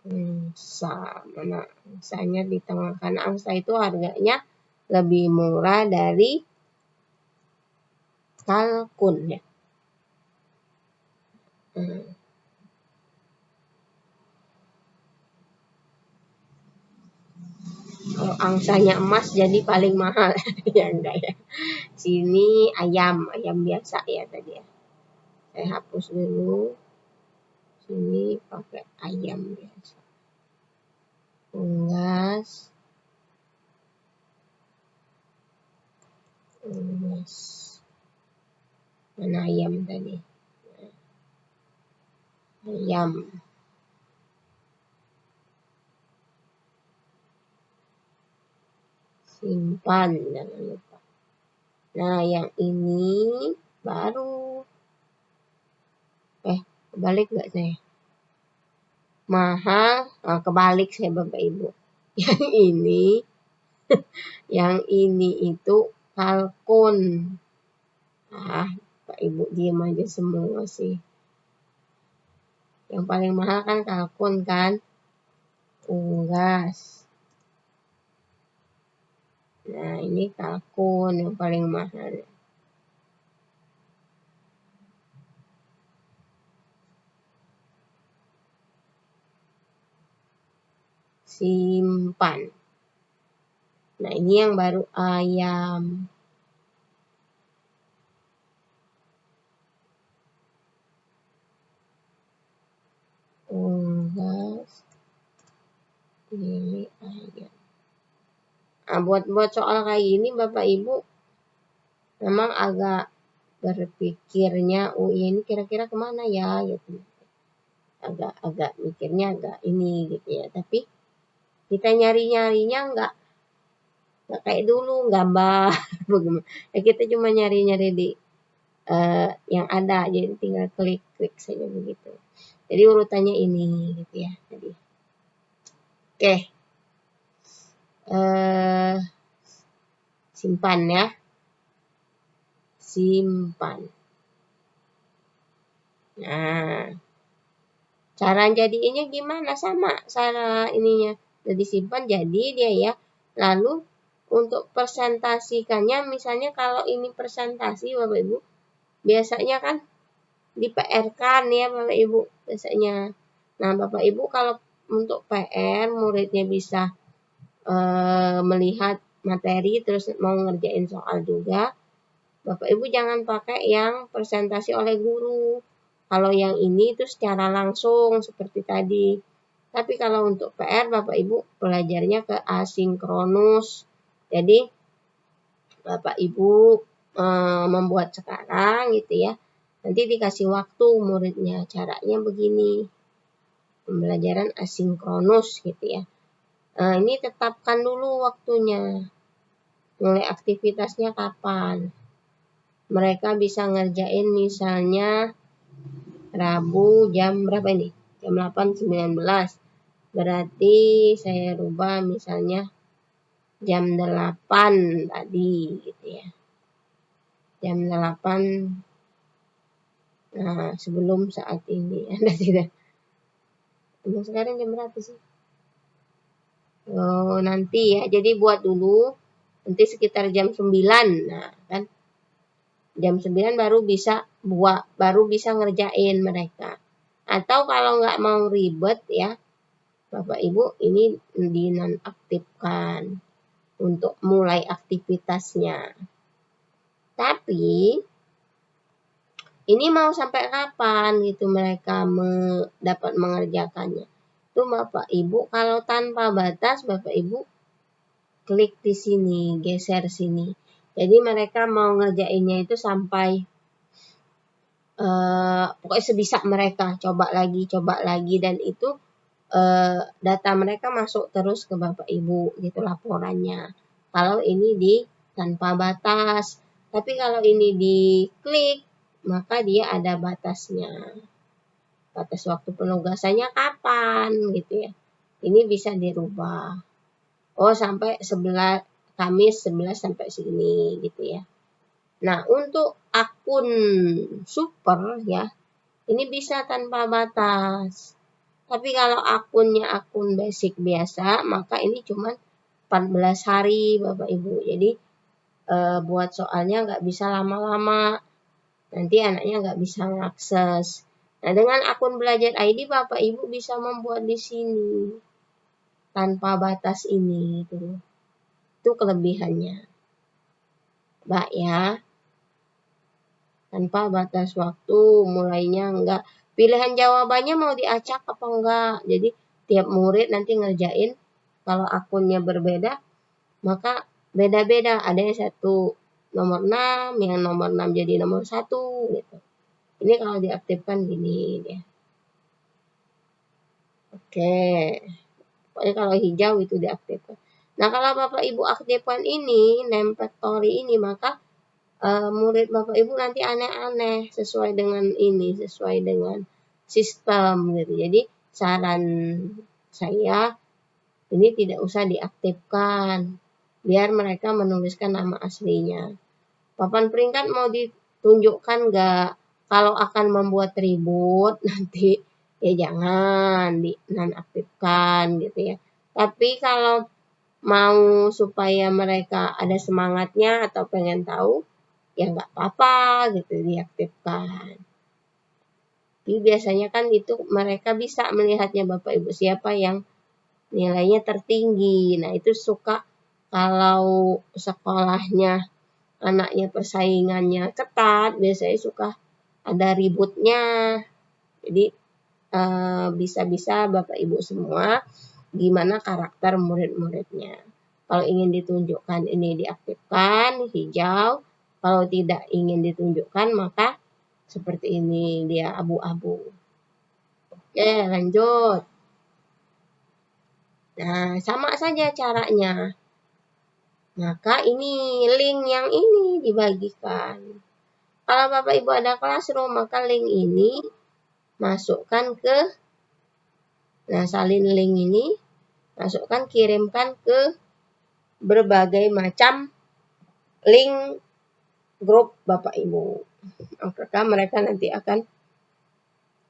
Angsa, mana angsanya di tengah. Karena angsa itu harganya lebih murah dari kalkun ya. Kalau angsanya emas jadi paling mahal. Ya enggak ya. Sini ayam biasa ya tadi ya. Saya hapus dulu. Sini pakai ayam biasa. Unggas. Mana ayam tadi? Ayam. Simpan, jangan lupa. Nah, yang ini baru. Kebalik nggak saya? Mahal, kebalik saya Bapak Ibu. Yang ini itu kalkun. Pak Ibu diam aja semua sih. Yang paling mahal kan kalkun kan? Unggas. Nah, ini kalkun yang paling mahal. Simpan. Nah, ini yang baru ayam. Unggas. Ini ayam. Nah, buat soal kayak gini Bapak Ibu memang agak berpikirnya, oh ini kira-kira kemana ya gitu. Agak mikirnya agak ini gitu ya. Tapi kita nyari-nyarinya nggak kayak dulu gambar bagaimana. Kita cuma nyari-nyari di yang ada, jadi tinggal klik saja begitu. Jadi urutannya ini gitu ya. Jadi oke. Simpan ya. Simpan. Nah, cara jadiinnya gimana? Sama cara ininya. Jadi simpan jadi dia ya. Lalu untuk presentasikannya, misalnya kalau ini presentasi Bapak Ibu, biasanya kan di PR-kan ya Bapak Ibu biasanya. Nah, Bapak Ibu kalau untuk PR muridnya bisa melihat materi terus mau ngerjain soal juga, Bapak Ibu jangan pakai yang presentasi oleh guru. Kalau yang ini itu secara langsung seperti tadi. Tapi kalau untuk PR Bapak Ibu belajarnya ke asinkronus. Jadi Bapak Ibu membuat sekarang gitu ya. Nanti dikasih waktu muridnya. Caranya begini. Pembelajaran asinkronus gitu ya. Ini tetapkan dulu waktunya. Mulai aktivitasnya kapan. Mereka bisa ngerjain misalnya Rabu jam berapa ini? Jam 8.19. Berarti saya rubah misalnya jam 8 tadi gitu ya. Jam 8 sebelum saat ini. Anda tidak. Sekarang jam berapa sih? Oh, nanti ya. Jadi buat dulu nanti sekitar jam 9. Nah, kan jam 9 baru bisa ngerjain mereka. Atau kalau nggak mau ribet ya, Bapak Ibu ini dinonaktifkan untuk mulai aktivitasnya. Tapi ini mau sampai kapan gitu mereka dapat mengerjakannya. Itu Bapak Ibu kalau tanpa batas Bapak Ibu klik di sini, geser sini. Jadi mereka mau ngerjainnya itu sampai pokoknya sebisa mereka, coba lagi dan itu data mereka masuk terus ke Bapak Ibu gitu laporannya. Kalau ini di tanpa batas. Tapi kalau ini diklik maka dia ada batasnya. Batas waktu penugasannya kapan gitu ya. Ini bisa dirubah. Oh, sampai Kamis 11 sampai sini gitu ya. Nah, untuk akun super ya, ini bisa tanpa batas. Tapi kalau akunnya akun basic biasa, maka ini cuma 14 hari Bapak Ibu. Jadi buat soalnya nggak bisa lama-lama. Nanti anaknya nggak bisa mengakses. Nah, dengan akun belajar ID Bapak Ibu bisa membuat di sini tanpa batas ini gitu. Itu kelebihannya. Mbak ya. Tanpa batas waktu, mulainya enggak. Pilihan jawabannya mau diacak apa enggak. Jadi tiap murid nanti ngerjain. Kalau akunnya berbeda, maka beda-beda. Ada yang 1 nomor 6, yang nomor 6 jadi nomor 1 gitu. Ini kalau diaktifkan gini dia. Oke. Pokoknya kalau hijau itu diaktifkan. Nah, kalau Bapak Ibu aktifkan ini, name factory ini, maka murid Bapak Ibu nanti aneh-aneh sesuai dengan ini, sesuai dengan sistem gitu. Jadi saran saya ini tidak usah diaktifkan, biar mereka menuliskan nama aslinya. Papan peringkat mau ditunjukkan nggak? Kalau akan membuat ribut nanti ya jangan dinonaktifkan gitu ya. Tapi kalau mau supaya mereka ada semangatnya atau pengen tahu, ya nggak apa-apa gitu diaktifkan. Tapi biasanya kan itu mereka bisa melihatnya Bapak Ibu siapa yang nilainya tertinggi. Nah itu suka kalau sekolahnya anaknya persaingannya ketat, biasanya suka ada ributnya. Jadi bisa-bisa Bapak Ibu semua gimana karakter murid-muridnya. Kalau ingin ditunjukkan ini diaktifkan, hijau. Kalau tidak ingin ditunjukkan maka seperti ini dia abu-abu. Oke, lanjut. Nah, sama saja caranya. Maka ini link yang ini dibagikan. Kalau Bapak Ibu ada classroom, maka link ini masukkan ke, nah salin link ini, masukkan, kirimkan ke berbagai macam link grup Bapak Ibu. Maka mereka nanti akan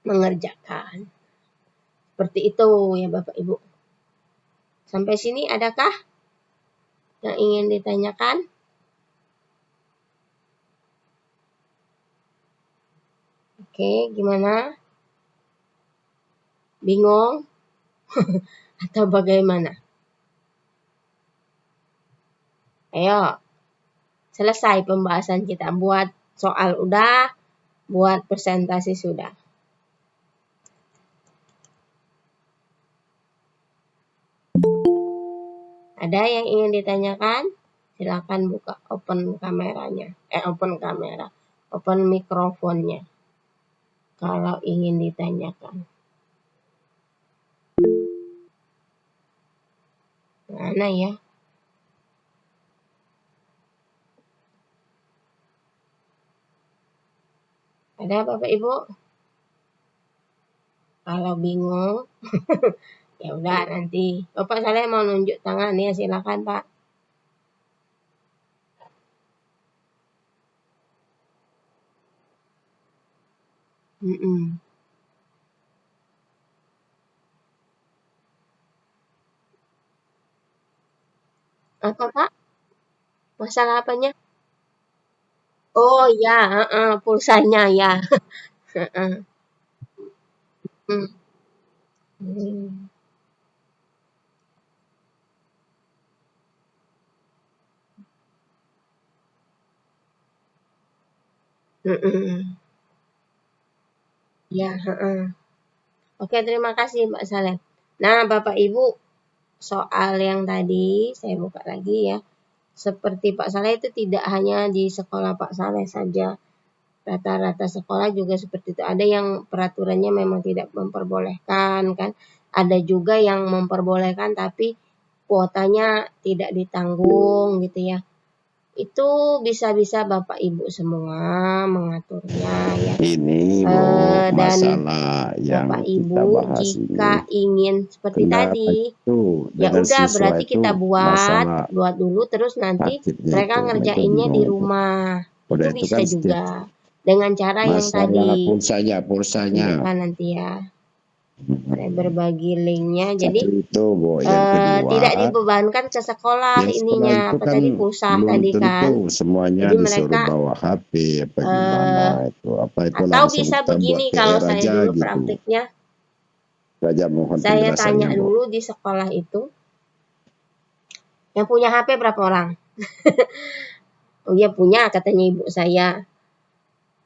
mengerjakan. Seperti itu ya Bapak Ibu. Sampai sini adakah yang ingin ditanyakan? Oke, gimana? Bingung? Atau bagaimana? Ayo, selesai pembahasan kita. Buat soal udah, buat presentasi sudah. Ada yang ingin ditanyakan? Silakan buka open kameranya. Open mikrofonnya. Kalau ingin ditanyakan. Mana ya? Ada Bapak Ibu? Kalau bingung, ya udah nanti. Bapak saya mau nunjuk tangan ya, silakan Pak. Apa Pak? Masalah apanya? Oh ya, pulsanya ya. Ya, Oke, terima kasih Mbak Saleh. Nah, Bapak Ibu, soal yang tadi saya buka lagi ya. Seperti Pak Saleh itu tidak hanya di sekolah Pak Saleh saja. Rata-rata sekolah juga seperti itu. Ada yang peraturannya memang tidak memperbolehkan kan. Ada juga yang memperbolehkan tapi kuotanya tidak ditanggung gitu ya. Itu bisa-bisa Bapak Ibu semua mengaturnya ya. Ini masalah yang Bapak kita Ibu bahas jika ini. ingin seperti tadi, ya dengan udah siswa berarti itu kita masalah buat dulu terus nanti aktifnya mereka itu, ngerjainnya di bingung itu. rumah. Udah Itu itu bisa kan juga dengan cara yang masalah tadi pulsanya. tunjukkan nanti ya. Saya berbagi linknya. Jadi Satu itu, Bu. Yang kedua, tidak dibebankan ke sekolah ya sekolah ininya itu apa kan tadi pulsa belum tadi kan. tentu semuanya Jadi disuruh mereka bawa HP apa gimana itu. Apa itu atau langsung bisa kita buat begini kalau PR saya aja dulu gitu. praktiknya, Saja mohon saya tanya penjelasannya, Bu. dulu di sekolah itu yang punya HP berapa orang? Oh iya punya katanya ibu saya.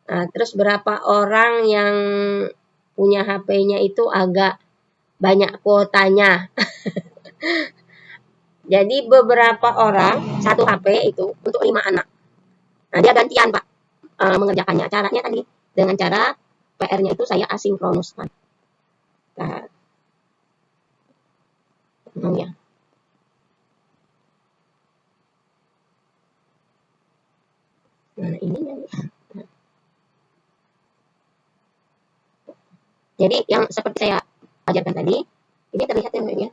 Nah, terus berapa orang yang punya HP-nya itu agak banyak kuotanya. Jadi beberapa orang satu HP itu untuk 5 anak. Nah, dia gantian Pak mengerjakannya. Caranya tadi dengan cara PR-nya itu saya asinkronuskan. Nah, ya. Nah, ini nih. Jadi yang seperti saya ajarkan tadi, ini terlihat ya,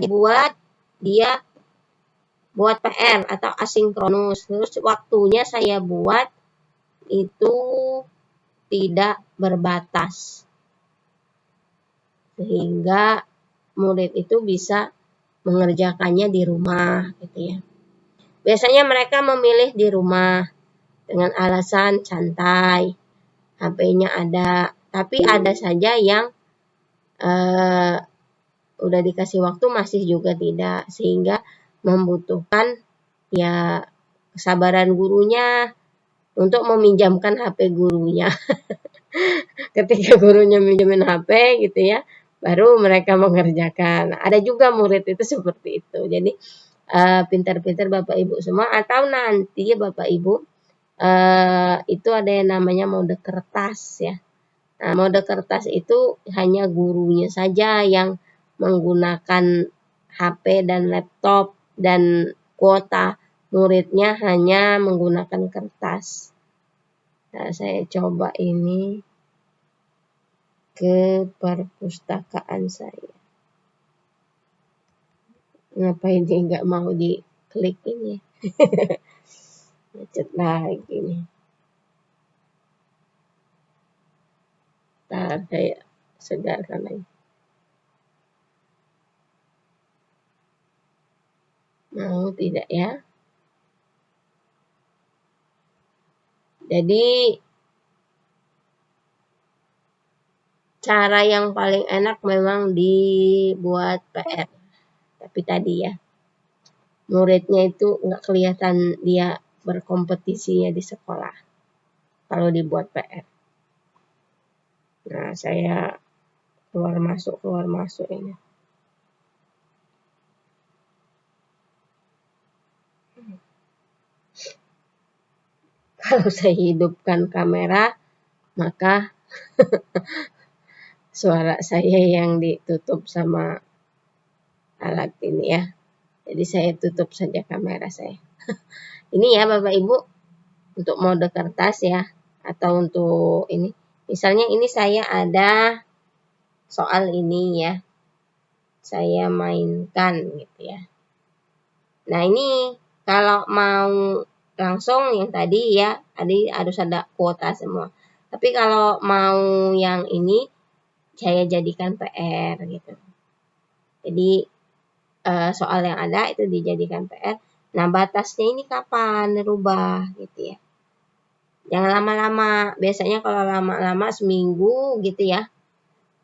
dibuat dia buat PR atau asinkronus. Terus waktunya saya buat itu tidak berbatas. Sehingga murid itu bisa mengerjakannya di rumah gitu ya. Biasanya mereka memilih di rumah dengan alasan santai, HP-nya ada, tapi ada saja yang udah dikasih waktu masih juga tidak, sehingga membutuhkan ya kesabaran gurunya untuk meminjamkan HP gurunya. Ketika gurunya minjemin HP gitu ya, baru mereka mengerjakan. Ada juga murid itu seperti itu. Jadi pintar-pintar Bapak Ibu semua, atau nanti Bapak Ibu itu ada yang namanya mode kertas ya. Nah, mode kertas itu hanya gurunya saja yang menggunakan HP dan laptop, dan kuota muridnya hanya menggunakan kertas. Nah, saya coba ini ke perpustakaan saya. Ngapain dia nggak mau diklik ini? Macet lagi nih. Ntar saya segarkan lagi. Mau tidak ya? Jadi cara yang paling enak memang dibuat PR. Tapi tadi ya, muridnya itu nggak kelihatan dia berkompetisinya di sekolah kalau dibuat PR. Nah, saya keluar masuk ini. Kalau saya hidupkan kamera, maka suara saya yang ditutup sama alat ini ya. Jadi saya tutup saja kamera saya. Ini ya Bapak Ibu, untuk mode kertas ya, atau untuk ini. Misalnya ini saya ada soal ini ya, saya mainkan gitu ya. Nah ini kalau mau langsung yang tadi ya, tadi harus ada kuota semua. Tapi kalau mau yang ini, saya jadikan PR gitu. Jadi soal yang ada itu dijadikan PR. Nah batasnya ini kapan rubah gitu ya. Jangan lama-lama. Biasanya kalau lama-lama seminggu gitu ya,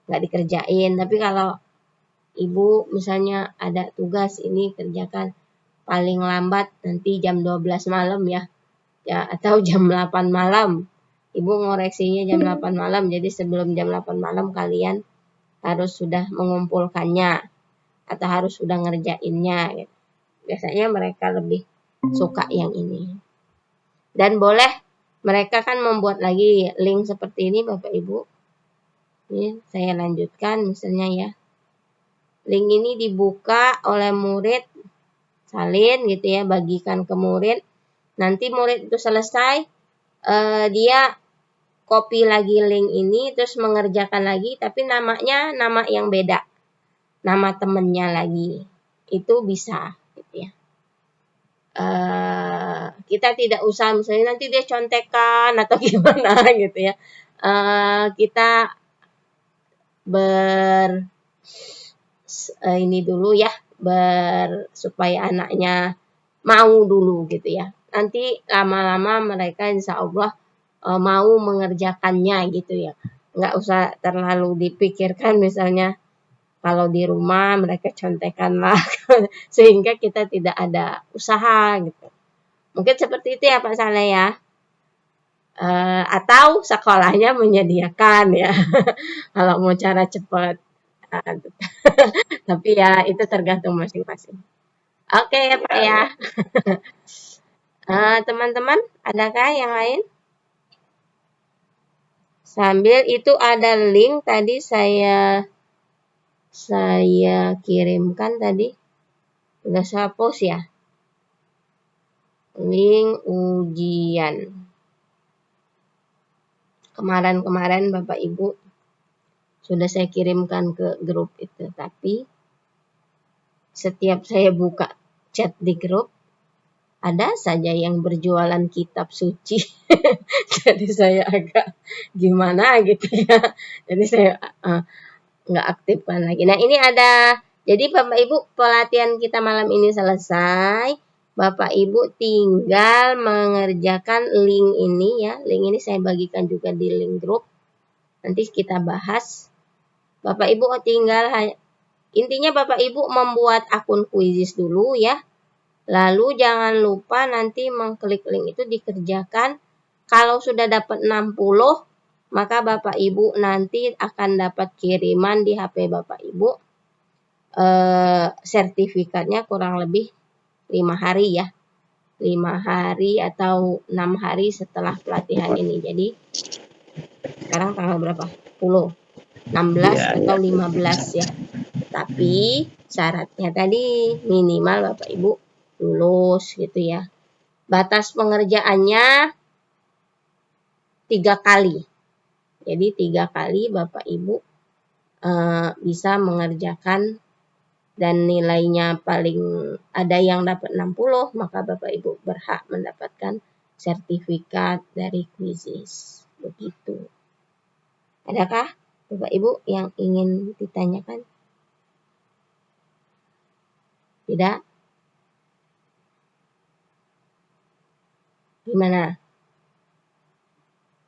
nggak dikerjain. Tapi kalau ibu misalnya ada tugas ini kerjakan paling lambat nanti jam 12 malam ya. Ya, atau jam 8 malam. Ibu ngoreksinya jam 8 malam. Jadi sebelum jam 8 malam kalian harus sudah mengumpulkannya atau harus sudah ngerjainnya gitu. Biasanya mereka lebih suka yang ini. Dan boleh mereka kan membuat lagi link seperti ini Bapak Ibu. Ini saya lanjutkan misalnya ya. Link ini dibuka oleh murid, salin gitu ya, bagikan ke murid. Nanti murid itu selesai, dia copy lagi link ini, terus mengerjakan lagi, tapi namanya nama yang beda. Nama temennya lagi. Itu bisa gitu ya. Kita tidak usah misalnya nanti dia contekan atau gimana gitu ya. Kita ini dulu ya, supaya anaknya mau dulu gitu ya. Nanti lama-lama mereka insya Allah mau mengerjakannya gitu ya. Nggak usah terlalu dipikirkan misalnya kalau di rumah mereka contekanlah sehingga kita tidak ada usaha gitu. Mungkin seperti itu ya Pak Saleh ya. Atau sekolahnya menyediakan ya kalau mau cara cepat. Tapi ya itu tergantung masing-masing. Oke ya Pak ya. Teman-teman, adakah yang lain? Sambil itu ada link tadi saya kirimkan tadi. Sudah saya post ya. Link ujian. Kemarin Bapak Ibu sudah saya kirimkan ke grup itu. Tapi setiap saya buka chat di grup, ada saja yang berjualan kitab suci. Jadi saya agak gimana gitu ya. Jadi saya nggak aktifkan lagi. Nah ini ada, jadi Bapak Ibu pelatihan kita malam ini selesai. Bapak Ibu tinggal mengerjakan link ini ya. Link ini saya bagikan juga di link grup. Nanti kita bahas. Bapak Ibu tinggal, intinya Bapak Ibu membuat akun Quizizz dulu ya. Lalu jangan lupa nanti mengklik link itu dikerjakan. Kalau sudah dapat 60, maka Bapak Ibu nanti akan dapat kiriman di HP Bapak Ibu. Sertifikatnya kurang lebih 5 hari ya. 5 hari atau 6 hari setelah pelatihan ini. Jadi sekarang tanggal berapa? 10, 16 atau 15 ya. Tapi syaratnya tadi minimal Bapak Ibu lulus gitu ya. Batas pengerjaannya 3 kali. Jadi 3 kali Bapak Ibu bisa mengerjakan dan nilainya paling ada yang dapat 60, maka Bapak Ibu berhak mendapatkan sertifikat dari Quizizz. Begitu. Adakah Bapak Ibu yang ingin ditanyakan? Tidak? Gimana?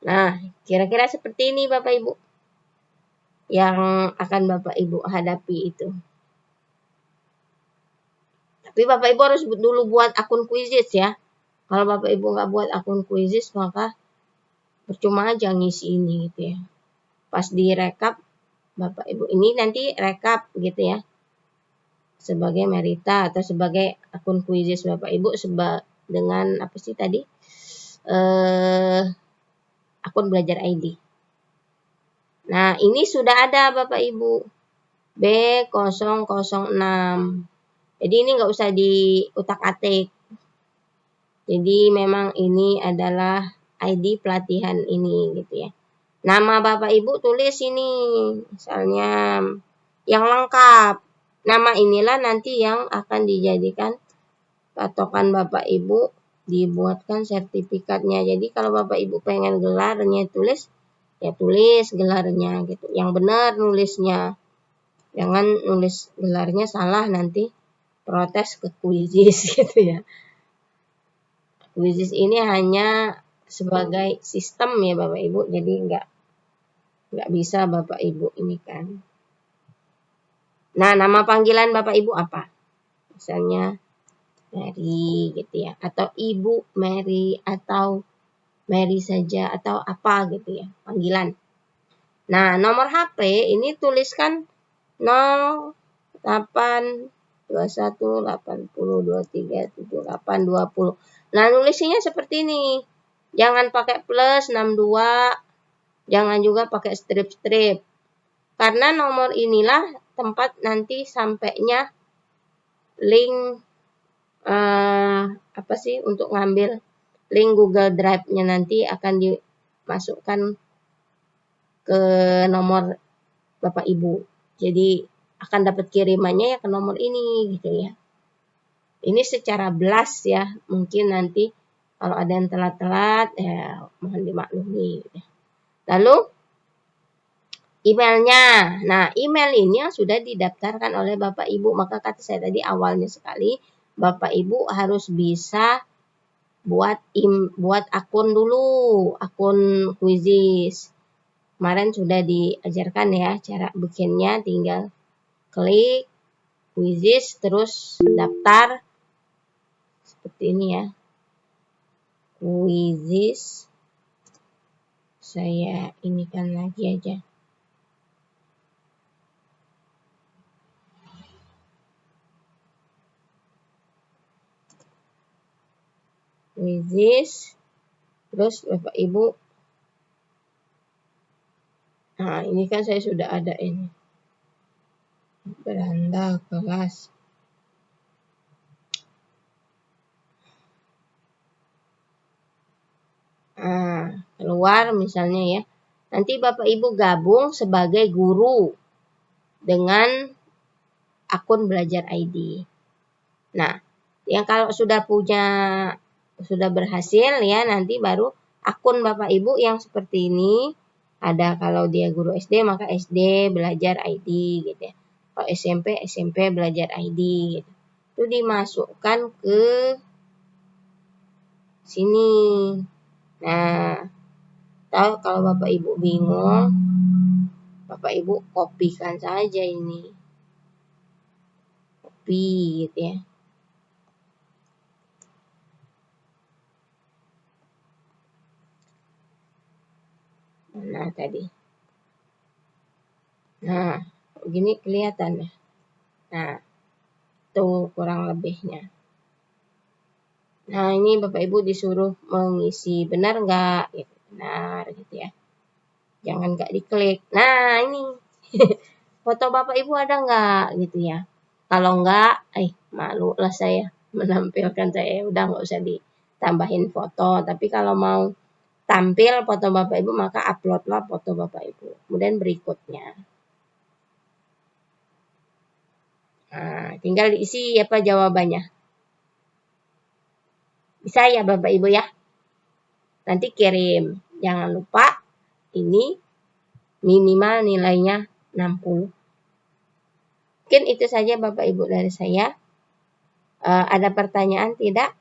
Nah, kira-kira seperti ini Bapak Ibu yang akan Bapak Ibu hadapi itu. Tapi Bapak Ibu harus dulu buat akun Quizizz ya. Kalau Bapak Ibu nggak buat akun Quizizz, maka percuma aja ngisi ini gitu ya. Pas direkap, Bapak Ibu ini nanti rekap gitu ya. Sebagai Merita atau sebagai akun Quizizz Bapak Ibu dengan apa sih tadi? Akun Belajar ID. Nah, ini sudah ada Bapak Ibu. B006. Jadi ini nggak usah diutak-atik. Jadi memang ini adalah ID pelatihan ini gitu ya. Nama Bapak Ibu tulis ini. Misalnya yang lengkap. Nama inilah nanti yang akan dijadikan patokan Bapak Ibu dibuatkan sertifikatnya. Jadi kalau Bapak Ibu pengen gelarnya tulis, ya tulis gelarnya gitu. Yang benar nulisnya. Jangan nulis gelarnya salah nanti protes ke Quizizz gitu ya. Quizizz ini hanya sebagai sistem ya Bapak Ibu. Jadi nggak bisa Bapak Ibu ini kan. Nah, nama panggilan Bapak Ibu apa? Misalnya Mary gitu ya, atau Ibu Mary, atau Mary saja, atau apa gitu ya, panggilan. Nah, nomor HP ini tuliskan 082180237820. Nah, nulisnya seperti ini. Jangan pakai plus 62, jangan juga pakai strip-strip. Karena nomor inilah tempat nanti sampainya link untuk ngambil link Google Drive-nya nanti akan dimasukkan ke nomor Bapak Ibu. Jadi akan dapat kirimannya ya ke nomor ini gitu ya. Ini secara blast ya. Mungkin nanti kalau ada yang telat-telat ya mohon dimaklumi. Lalu emailnya. Nah, email ini yang sudah didaftarkan oleh Bapak Ibu. Maka kata saya tadi awalnya sekali, Bapak Ibu harus bisa buat akun dulu, akun Quizizz. Kemarin sudah diajarkan ya cara bikinnya, tinggal klik Quizizz terus daftar seperti ini ya. Quizizz. Saya inikan lagi aja. quizzes. Terus Bapak Ibu, nah ini kan saya sudah ada ini. Beranda kelas. Nah, keluar misalnya ya. Nanti Bapak Ibu gabung sebagai guru dengan akun Belajar ID. Nah, yang kalau sudah berhasil ya, nanti baru akun Bapak Ibu yang seperti ini. Ada kalau dia guru SD maka SD Belajar ID gitu ya. Kalau SMP Belajar ID gitu. Itu dimasukkan ke sini. Nah, kalau Bapak Ibu bingung, Bapak Ibu kopikan saja ini. Kopi gitu ya. Nah, tadi. Nah, begini kelihatan ya. Nah, itu kurang lebihnya. Nah, ini Bapak Ibu disuruh mengisi benar enggak? Gitu. Benar gitu ya. Jangan enggak diklik. Nah, ini. Foto Bapak Ibu ada enggak gitu ya. Kalau enggak, malu lah saya menampilkan saya. Udah enggak usah ditambahin foto. Tapi kalau mau tampil foto Bapak Ibu, maka uploadlah foto Bapak Ibu. Kemudian berikutnya. Nah, tinggal diisi apa jawabannya. Bisa ya Bapak Ibu ya. Nanti kirim. Jangan lupa ini minimal nilainya 60. Mungkin itu saja Bapak Ibu dari saya. Ada pertanyaan tidak?